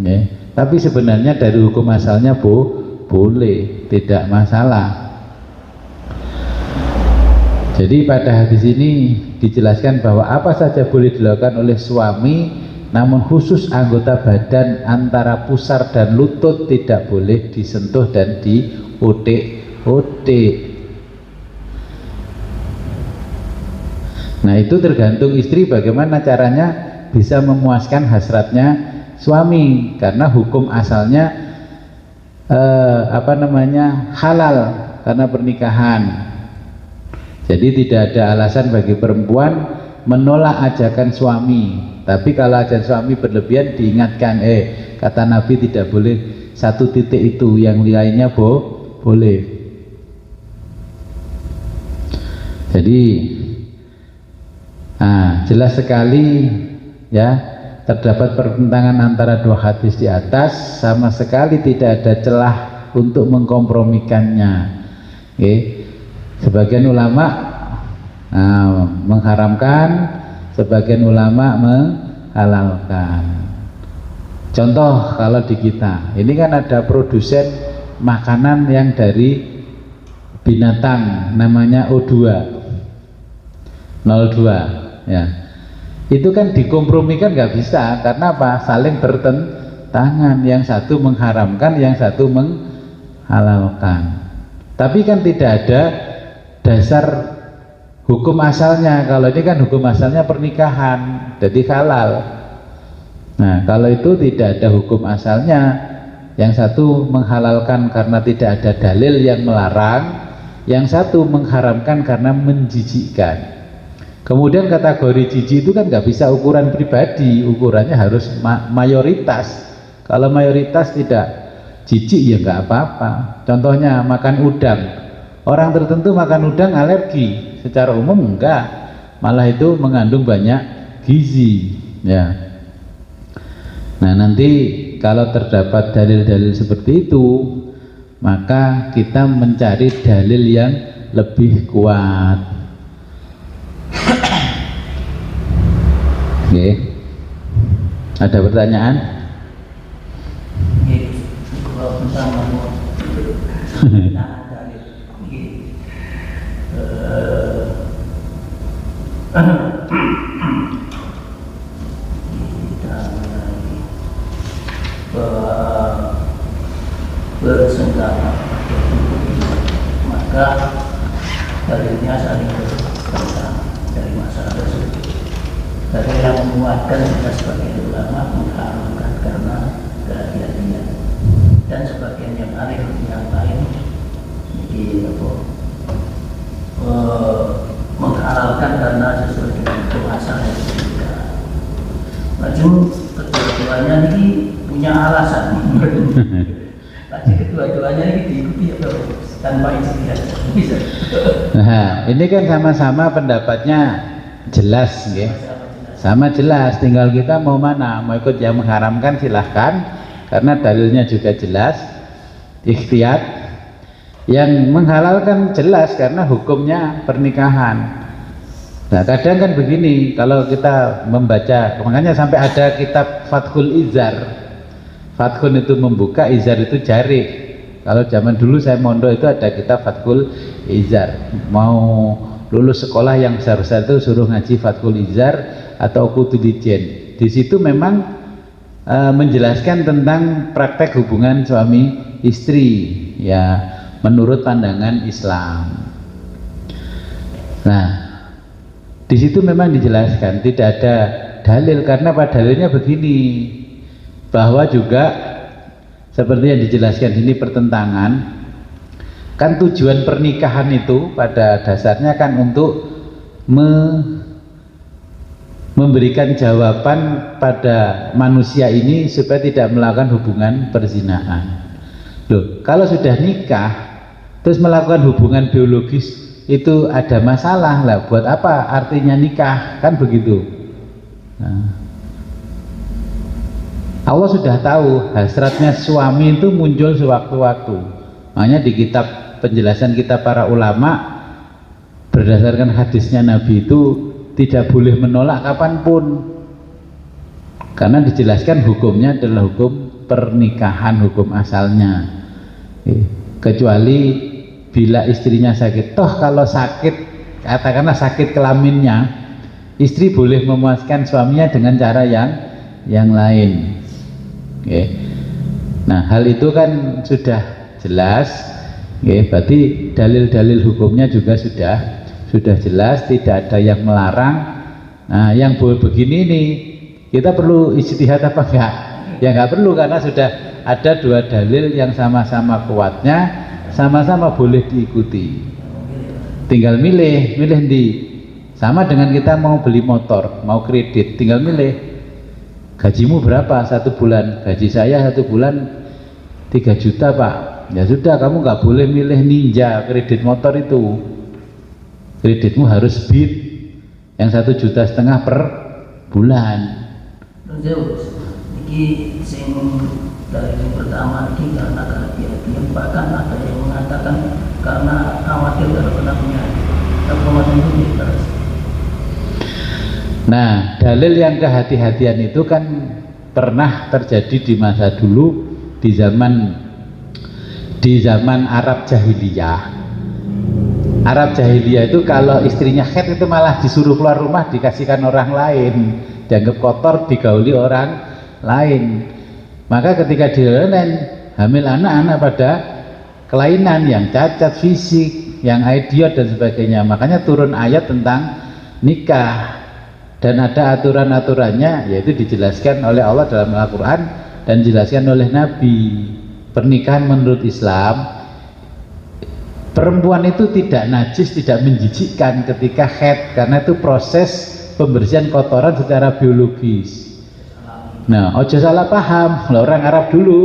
ya. Tapi sebenarnya dari hukum asalnya boleh, tidak masalah. Jadi pada hadis ini dijelaskan bahwa apa saja boleh dilakukan oleh suami, namun khusus anggota badan antara pusar dan lutut tidak boleh disentuh dan diotek-otek. Nah itu tergantung istri bagaimana caranya bisa memuaskan hasratnya suami, karena hukum asalnya halal karena pernikahan. Jadi tidak ada alasan bagi perempuan menolak ajakan suami. Tapi kalau ajakan suami berlebihan diingatkan, kata Nabi tidak boleh satu titik itu, yang lainnya boleh. Jadi jelas sekali ya terdapat pertentangan antara dua hadis di atas, sama sekali tidak ada celah untuk mengkompromikannya. Sebagian ulama mengharamkan, sebagian ulama menghalalkan. Contoh kalau di kita ini kan ada produsen makanan yang dari binatang namanya O2 02 ya, itu kan dikompromikan nggak bisa, karena apa? Saling bertentangan, yang satu mengharamkan, yang satu menghalalkan. Tapi kan tidak ada dasar hukum asalnya. Kalau ini kan hukum asalnya pernikahan, jadi halal. Nah, kalau itu tidak ada hukum asalnya, yang satu menghalalkan karena tidak ada dalil yang melarang, yang satu mengharamkan karena menjijikkan. Kemudian kategori jijik itu kan nggak bisa ukuran pribadi, ukurannya harus mayoritas. Kalau mayoritas tidak jijik ya nggak apa-apa. Contohnya makan udang, orang tertentu makan udang alergi, secara umum enggak, malah itu mengandung banyak gizi ya. Nah, nanti kalau terdapat dalil-dalil seperti itu, maka kita mencari dalil yang lebih kuat. Oke. Ada pertanyaan? Kalau misalnya mau bersengketa, maka dalilnya saling bertentangan dari masalah tersebut. Dari yang menguatkan kita sebagai ulama mengharamkan karena kehati-hatian, dan sebagian yang lain jadi menghalalkan karena sesuai dengan hukum asalnya. Maju kedua-duanya ini punya alasan. Pasti kedua-duanya ini diikuti atau tanpa ijtihad bisa. Nah, ini kan sama-sama pendapatnya jelas, ya. Sama jelas. Tinggal kita mau mana, mau ikut yang mengharamkan silahkan, karena dalilnya juga jelas, ikhtiar. Yang menghalalkan jelas karena hukumnya pernikahan. Nah, kadang kan begini, kalau kita membaca, makanya sampai ada kitab Fathul Izar. Fathun itu membuka, izar itu jari. Kalau zaman dulu saya mondok itu ada kitab Fathul Izar. Mau lulus sekolah yang besar-besar itu suruh ngaji Fathul Izar atau Qutulijen. Di situ memang menjelaskan tentang praktek hubungan suami istri, ya, menurut pandangan Islam. Nah, di situ memang dijelaskan tidak ada dalil, karena pada dalilnya begini, bahwa juga seperti yang dijelaskan ini pertentangan, kan tujuan pernikahan itu pada dasarnya kan untuk memberikan jawaban pada manusia ini supaya tidak melakukan hubungan perzinahan. Loh, kalau sudah nikah terus melakukan hubungan biologis itu ada masalah lah, buat apa artinya nikah, kan begitu. Nah, Allah sudah tahu hasratnya suami itu muncul sewaktu-waktu. Makanya di kitab penjelasan kita para ulama berdasarkan hadisnya Nabi itu tidak boleh menolak kapanpun, karena dijelaskan hukumnya adalah hukum pernikahan, hukum asalnya. Kecuali bila istrinya sakit. Toh kalau sakit, katakanlah sakit kelaminnya, istri boleh memuaskan suaminya dengan cara yang lain. Nah, hal itu kan sudah jelas, berarti dalil-dalil hukumnya juga sudah jelas, tidak ada yang melarang. Nah, yang begini nih kita perlu ijtihad apa enggak? Ya enggak perlu, karena sudah ada dua dalil yang sama-sama kuatnya, sama-sama boleh diikuti. Tinggal milih di. Sama dengan kita mau beli motor, mau kredit, tinggal milih. Gajimu berapa satu bulan? Gaji saya satu bulan 3 juta pak. Ya sudah, kamu nggak boleh milih Ninja kredit motor itu. Kreditmu harus Beat yang 1,5 juta per bulan. Zeus iki sing dari yang pertama ini karena kehati-hatian, bahkan ada yang mengatakan karena khawatir kalau kena penyakit. Khawatir itu terus. Nah, dalil yang kehati-hatian itu kan pernah terjadi di masa dulu, di zaman Arab Jahiliyah. Arab Jahiliyah itu kalau istrinya haid itu malah disuruh keluar rumah, dikasihkan orang lain, dianggap kotor, digauli orang lain. Maka ketika dilenen hamil anak-anak pada kelainan yang cacat fisik, yang idiot dan sebagainya, makanya turun ayat tentang nikah. Dan ada aturan-aturannya, yaitu dijelaskan oleh Allah dalam Al-Quran dan dijelaskan oleh Nabi. Pernikahan menurut Islam, perempuan itu tidak najis, tidak menjijikkan ketika haid, karena itu proses pembersihan kotoran secara biologis. Nah, ojo salah paham, kalau orang Arab dulu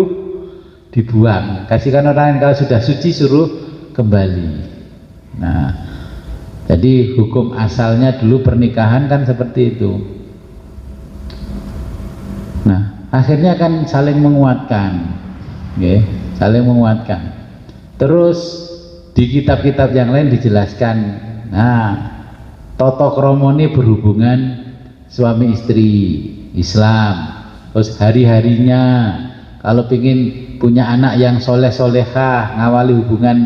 dibuang, kasihkan orang yang kalau sudah suci suruh kembali. Nah, jadi hukum asalnya dulu pernikahan kan seperti itu. Nah, akhirnya kan saling menguatkan, okay? Saling menguatkan. Terus di kitab-kitab yang lain dijelaskan, nah, toto kromo ini berhubungan suami istri Islam. Terus hari-harinya kalau ingin punya anak yang soleh-solehah, ngawali hubungan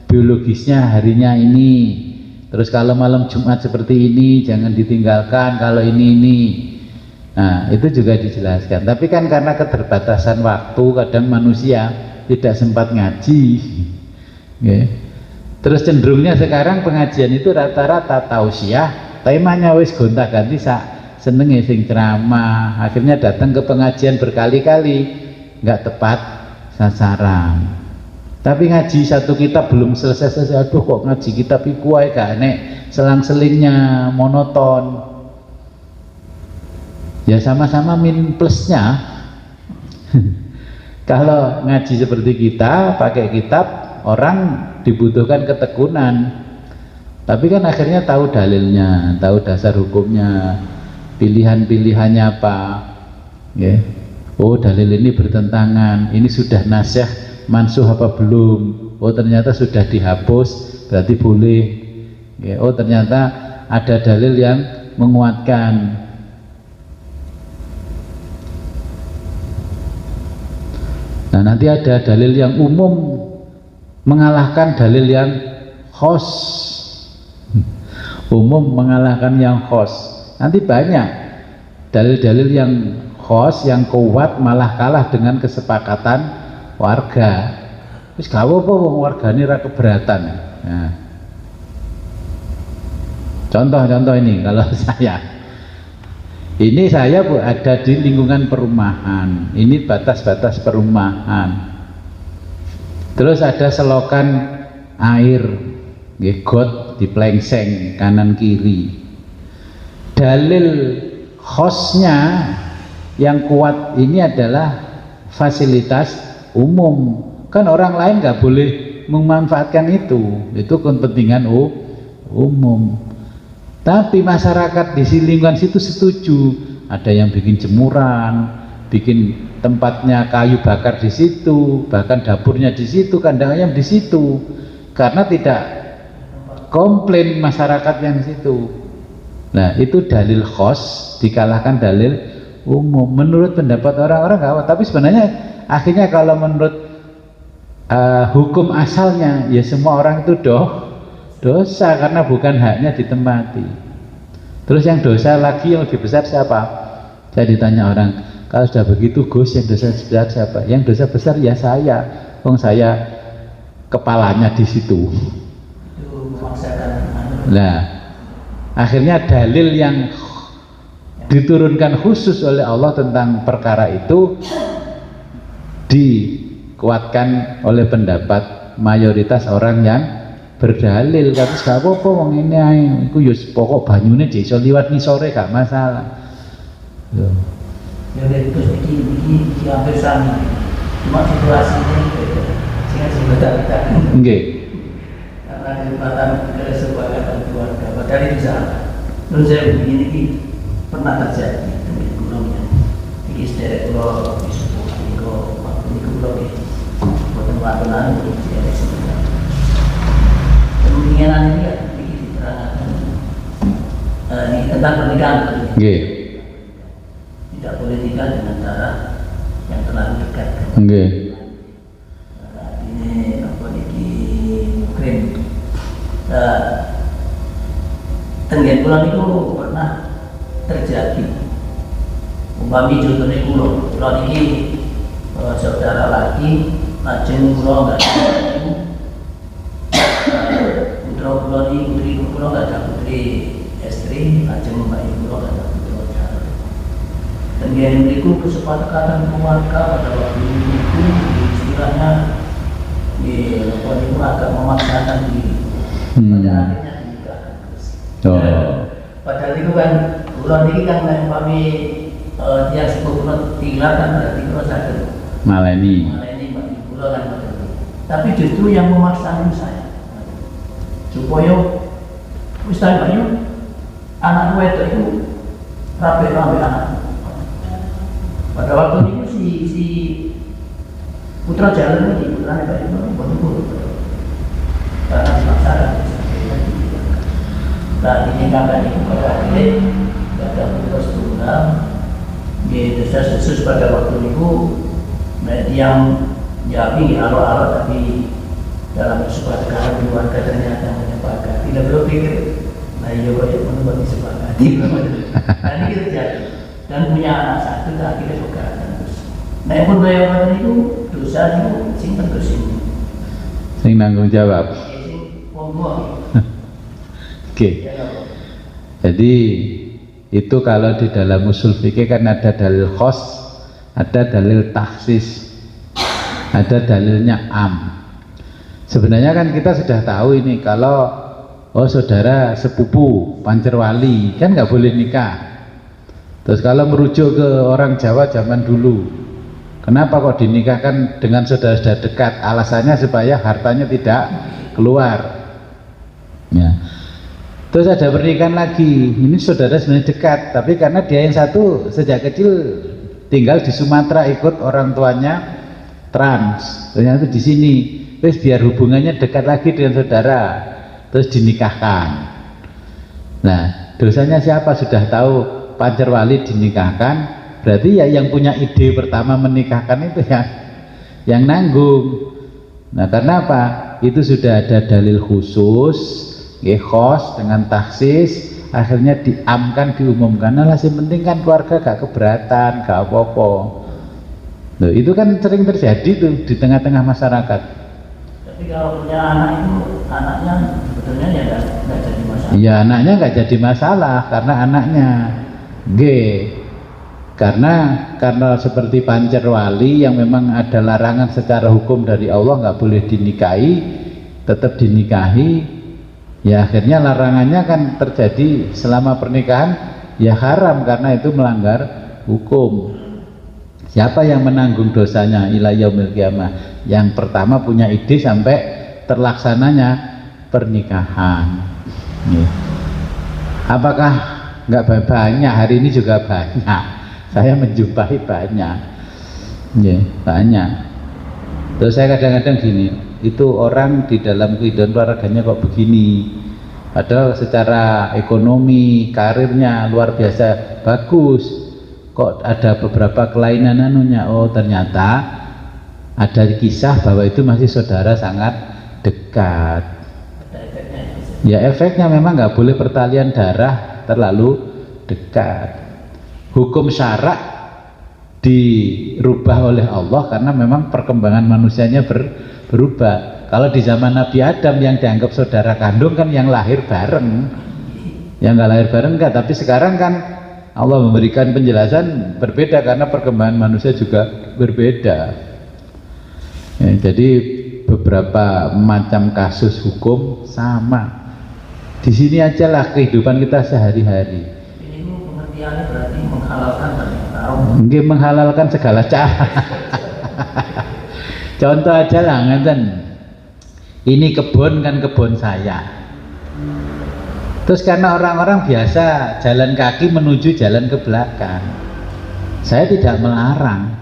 biologisnya harinya ini. Terus kalau malam Jumat seperti ini jangan ditinggalkan, kalau ini. Nah, itu juga dijelaskan. Tapi kan karena keterbatasan waktu, kadang manusia tidak sempat ngaji. Okay. Terus cenderungnya sekarang pengajian itu rata-rata tausiah, temanya wis gonta-ganti senenge sing ceramah, akhirnya datang ke pengajian berkali-kali nggak tepat sasaran. Tapi ngaji satu kitab belum selesai, aduh kok ngaji kitab iku ae gak enek selang-selingnya, monoton. Ya sama-sama min plusnya. Kalau ngaji seperti kita pakai kitab, orang dibutuhkan ketekunan. Tapi kan akhirnya tahu dalilnya, tahu dasar hukumnya, pilihan-pilihannya apa. Ya. Oh, dalil ini bertentangan, ini sudah nasyah mansuh apa belum? Oh, ternyata sudah dihapus, berarti boleh. Ya, oh, ternyata ada dalil yang menguatkan. Nah, nanti ada dalil yang umum mengalahkan dalil yang khos. Umum mengalahkan yang khos. Nanti banyak dalil-dalil yang khos, yang kuat malah kalah dengan kesepakatan warga. Terus gak apa-apa wong wargane ra keberatan. Nah. Contoh-contoh ini kalau saya ada di lingkungan perumahan. Ini batas-batas perumahan. Terus ada selokan air, got diplengseng kanan kiri. Dalil khosnya yang kuat ini adalah fasilitas umum, kan orang lain nggak boleh memanfaatkan itu kepentingan umum. Tapi masyarakat di lingkungan situ setuju, ada yang bikin jemuran, bikin tempatnya kayu bakar di situ, bahkan dapurnya di situ, kandang ayam di situ, karena tidak komplain masyarakat yang di situ. Nah, itu dalil khos dikalahkan dalil umum menurut pendapat orang-orang gak, tapi sebenarnya akhirnya kalau menurut hukum asalnya ya semua orang itu dosa karena bukan haknya ditempati. Terus yang dosa lagi yang lebih besar siapa? Saya ditanya orang, kalau sudah begitu Gus, yang dosa besar siapa? Yang dosa besar ya saya, saya kepalanya di situ. Nah, akhirnya dalil yang diturunkan khusus oleh Allah tentang perkara itu dikuatkan oleh pendapat mayoritas orang yang berdalil. Kata gak apa-apa wong ini ae iku ya pokok banyune jek iso liwat ngisore gak masalah. Lho. Ya terus iki hampir sami. Cuma situasinya sing sebentar. Nggih. Karena kesempatan kesepakatan keluarga dari bisa. Terus saya begini pernah terjadi dengan gurungnya. sederek kula disupport niku waktu niku kula nggih boten watenan iki sederek sebenarnya. Kemungkinan ini ya diterangkan ini tentang pernikahan. Nggih. Tidak boleh nikah dengan cara yang terlalu dekat. Nggih. Ini apa niki krim. Tenggen kula niku pernah terjadi. Umpami contohnya kula niki saudara laki, lajeng kula enggak ada putra kula niki putri kula enggak ada putri istri, lajeng mbak ibu kula enggak ada putra. Tenggen niku kesepakatan keluarga pada waktu itu istilahnya di apa niku agak memaksakan diri. Pada akhirnya dinikahkan terus. Padahal itu kan kula niki kan umpami dia sepupu tinggal kan berarti kula saged Maleni mbak ibu kula kan berarti. Tapi justru yang memaksakan saya supaya wis ta bayu anak wedok itu rapi-rapi anak. Pada waktu itu si putra jalan ini putranya Pak Ibu betul karena dipaksakan. Nah ini kakak itu pada akhirnya ada putra tunggal. Di desa khusus pada waktu itu yang jadi alot-alot tapi dalam kesepakatan keluarga ternyata menyepakati. Tidak berpikir, nah iya kok ya menurut disepakati. Nah ini terjadi dan punya anak satu dan akhirnya pegatan terus. Nah yang pun bayar itu dosa itu sing terus ini. sing nanggung jawab. Sing wong. Oke. Jadi itu kalau di dalam usul fikih kan ada dalil khos, ada dalil takhsis, ada dalilnya am. Sebenarnya kan kita sudah tahu ini kalau saudara sepupu pancerwali kan nggak boleh nikah. Terus kalau merujuk ke orang Jawa zaman dulu, kenapa kok dinikahkan dengan saudara-saudara dekat? Alasannya supaya hartanya tidak keluar. Ya. Terus ada pernikahan lagi, ini saudara sebenarnya dekat, tapi karena dia yang satu sejak kecil tinggal di Sumatera ikut orang tuanya trans, ternyata di sini, terus biar hubungannya dekat lagi dengan saudara, terus dinikahkan. Nah, dosanya siapa? Sudah tahu pancerwali dinikahkan, berarti ya yang punya ide pertama menikahkan itu yang nanggung. Nah, karena apa? Itu sudah ada dalil khusus. Khos dengan taksis akhirnya diamkan, diumumkan. Nah, yang penting kan keluarga gak keberatan, gak apa-apa. Loh, itu kan sering terjadi tuh di tengah-tengah masyarakat. Tapi kalau punya anak itu anaknya sebetulnya ya nggak jadi masalah. Iya, anaknya nggak jadi masalah karena anaknya karena seperti pancerwali yang memang ada larangan secara hukum dari Allah nggak boleh dinikahi, tetap dinikahi. Ya akhirnya larangannya kan terjadi selama pernikahan ya haram karena itu melanggar hukum. Siapa yang menanggung dosanya ila yaumil qiyamah? Yang pertama punya ide sampai terlaksananya pernikahan. Apakah nggak banyak? Hari ini juga banyak. Saya menjumpai banyak. Banyak. Terus saya kadang-kadang gini, itu orang di dalam kehidupan keluarganya kok begini, padahal secara ekonomi karirnya luar biasa bagus, kok ada beberapa kelainan anunya. Oh ternyata ada kisah bahwa itu masih saudara sangat dekat. Ya efeknya memang nggak boleh pertalian darah terlalu dekat. Hukum syarak dirubah oleh Allah karena memang perkembangan manusianya berubah. Kalau di zaman Nabi Adam yang dianggap saudara kandung kan yang lahir bareng, yang nggak lahir bareng enggak. Tapi sekarang kan Allah memberikan penjelasan berbeda karena perkembangan manusia juga berbeda. Ya, jadi beberapa macam kasus hukum sama. Di sini aja lah kehidupan kita sehari-hari. Ini pengertiannya berarti menghalalkan Mungkin menghalalkan segala cara. Contoh aja lah, ngeten. Ini kebun kan kebun saya. Terus karena orang-orang biasa jalan kaki menuju jalan ke belakang. Saya tidak melarang.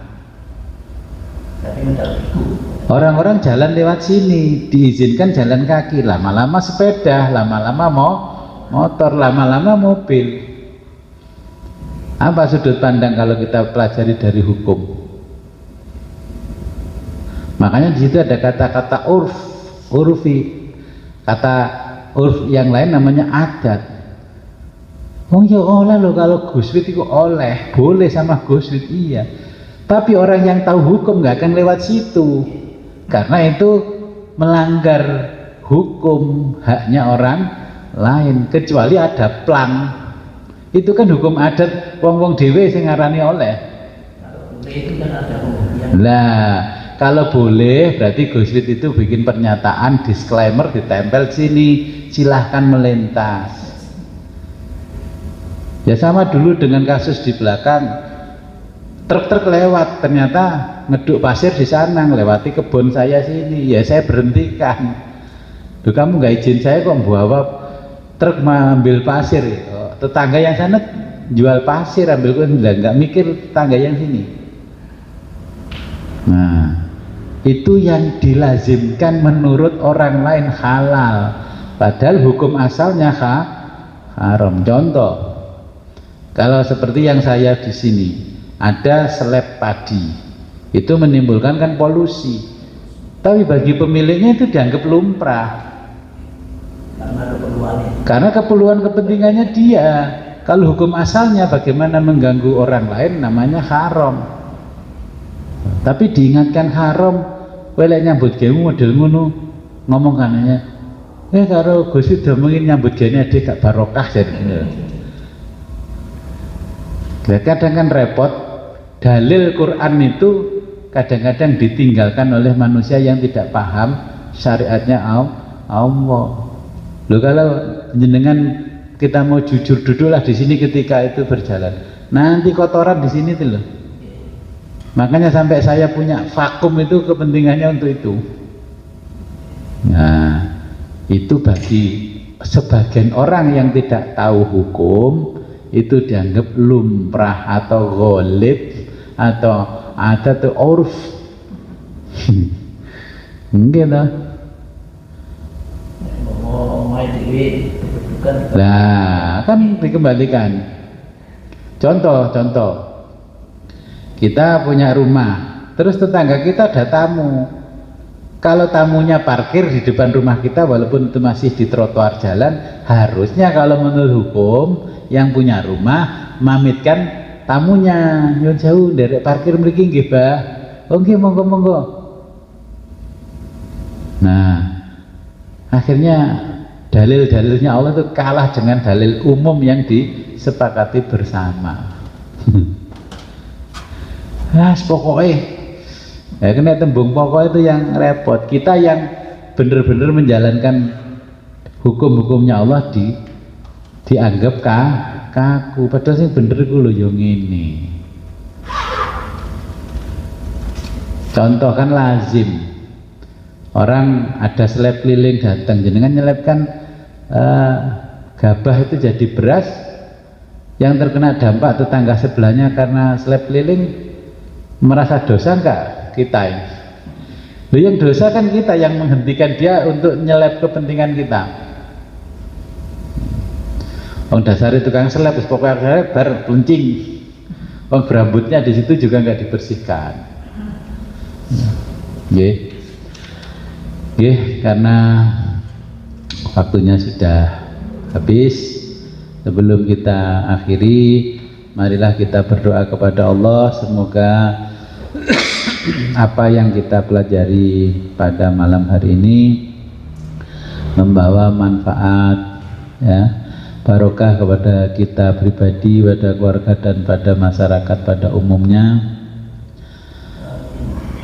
Tapi mendapat itu. Orang-orang jalan lewat sini, diizinkan jalan kaki, lama-lama sepeda, lama-lama motor, lama-lama mobil. Apa sudut pandang kalau kita pelajari dari hukum? Makanya di situ ada kata-kata urfi. Kata urf yang lain namanya adat. Oh ya oleh loh, kalau Guswit itu oleh, boleh sama Guswit, iya. Tapi orang yang tahu hukum nggak akan lewat situ, karena itu melanggar hukum, haknya orang lain. Kecuali ada plang, itu kan hukum adat, wong-wong dhewe sing ngarani oleh. Kalau boleh itu kan ada pembuktian. Nah, kalau boleh berarti Guswit itu bikin pernyataan disclaimer ditempel sini, silahkan melintas. Ya sama dulu dengan kasus di belakang, truk lewat, ternyata ngeduk pasir di sana, ngelewati kebun saya sini, ya saya berhentikan. Duh, kamu nggak izin saya kok bawa truk mengambil pasir. Tetangga yang sana jual pasir, ambil nggak mikir tetangga yang sini. Nah, itu yang dilazimkan menurut orang lain halal, padahal hukum asalnya haram. Contoh, kalau seperti yang saya di sini, ada slab padi, itu menimbulkan kan polusi, tapi bagi pemiliknya itu dianggap lumrah karena keperluan kepentingannya dia. Kalau hukum asalnya bagaimana mengganggu orang lain, namanya haram. Tapi diingatkan haram, welek nyambut gawe model ngono, ngomong kananya, karo Gusti domengin nyambut gawe adek gak barokah jadi. Kadang kan repot, dalil Quran itu kadang-kadang ditinggalkan oleh manusia yang tidak paham syariatnya Allah. Loh, kalau jenengan kita mau jujur duduklah di sini ketika itu berjalan, nanti kotoran di sini tuh loh. Makanya sampai saya punya vakum itu kepentingannya untuk itu. Nah, itu bagi sebagian orang yang tidak tahu hukum, itu dianggap lumrah atau ghalib atau ada tuh urf. Enggak lah. Nah, kan dikembalikan. Contoh, kita punya rumah, terus tetangga kita ada tamu. Kalau tamunya parkir di depan rumah kita, walaupun itu masih di trotoar jalan, harusnya kalau menurut hukum yang punya rumah mamitkan tamunya, nyun jauh dari parkir mriki nggih, Mbah. Oh nggih, monggo. Nah, akhirnya dalil-dalilnya Allah itu kalah dengan dalil umum yang disepakati bersama. Pokoknya ya kena tembung pokok itu yang repot. Kita yang benar-benar menjalankan hukum-hukumnya Allah dianggap kaku, padahal sih bener iku lho yang ini. Contoh kan lazim, orang ada seleb keliling datang, jenengan nyelebkan gabah itu jadi beras, yang terkena dampak tetangga sebelahnya karena seleb keliling merasa dosa enggak kita ini? Loh, yang dosa kan kita yang menghentikan dia untuk nyeleb kepentingan kita. Wong dasar itu tukang seleb, pokoknya bar peluncing. Wong berambutnya di situ juga enggak dibersihkan. Karena waktunya sudah habis. Sebelum kita akhiri, marilah kita berdoa kepada Allah, semoga apa yang kita pelajari pada malam hari ini membawa manfaat, ya, barokah kepada kita pribadi, pada keluarga dan pada masyarakat pada umumnya.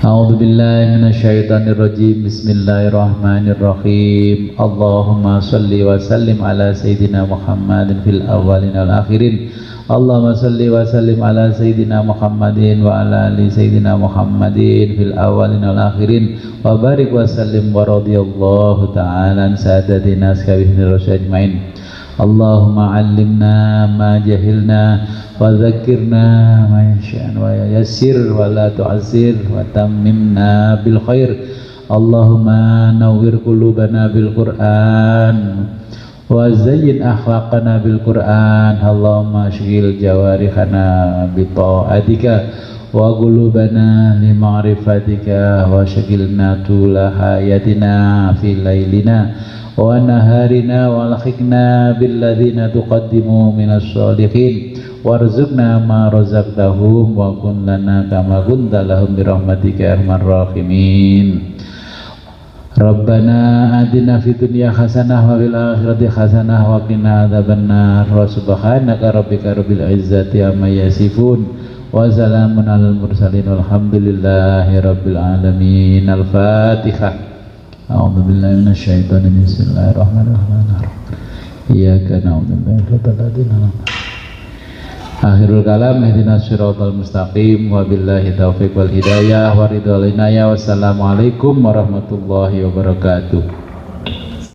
A'udzubillahi minasyaitonirrajim. Bismillahirrahmanirrahim. Allahumma shalli wa sallim ala sayyidina Muhammadin fil awwalin wal akhirin. Allahumma shalli wa sallim ala sayyidina Muhammadin wa ala ali sayyidina Muhammadin fil awwalin wal akhirin. Wa barik wa sallim wa radiyallahu ta'ala an sadatina sekalian ajmain. Allahumma 'allimna ma jahilna wa dzakkirna ma yasha'na wa yassir wa la tu'assir wa tammimna bil khair. Allahumma nawwir qulubana bil Qur'an wa zayyin akhlaqana bil Qur'an. Allahumma syghil jawarihana bi ta'atika wa qulubana li ma'rifatika wa syghilna tula hayatina fi lailina wa naharina wa alhiqna bil ladzina tuqaddimu minas sholihin warzuqna ma razaqtahum wa kun lana kama kunta lahum bi rahmatika ya arhamar rahimin. Rabbana atina fid dunya hasanah wa fil akhirati hasanah wa qina adzabannar. Wa subhanaka rabbika rabbil izzati amma yasifun wa salamun alal mursalin walhamdulillahi rabbil alamin. Al-Fatihah. A'udzu billahi minasy syaithanir rajim. Bismillahirrahmanirrahim. Iyyaka na'budu wa iyyaka nasta'in. Akhirul kalam ihdinas siratal mustaqim wa billahi taufiq wal hidayah wa ridwal inayah. Wassalamualaikum warahmatullahi wabarakatuh.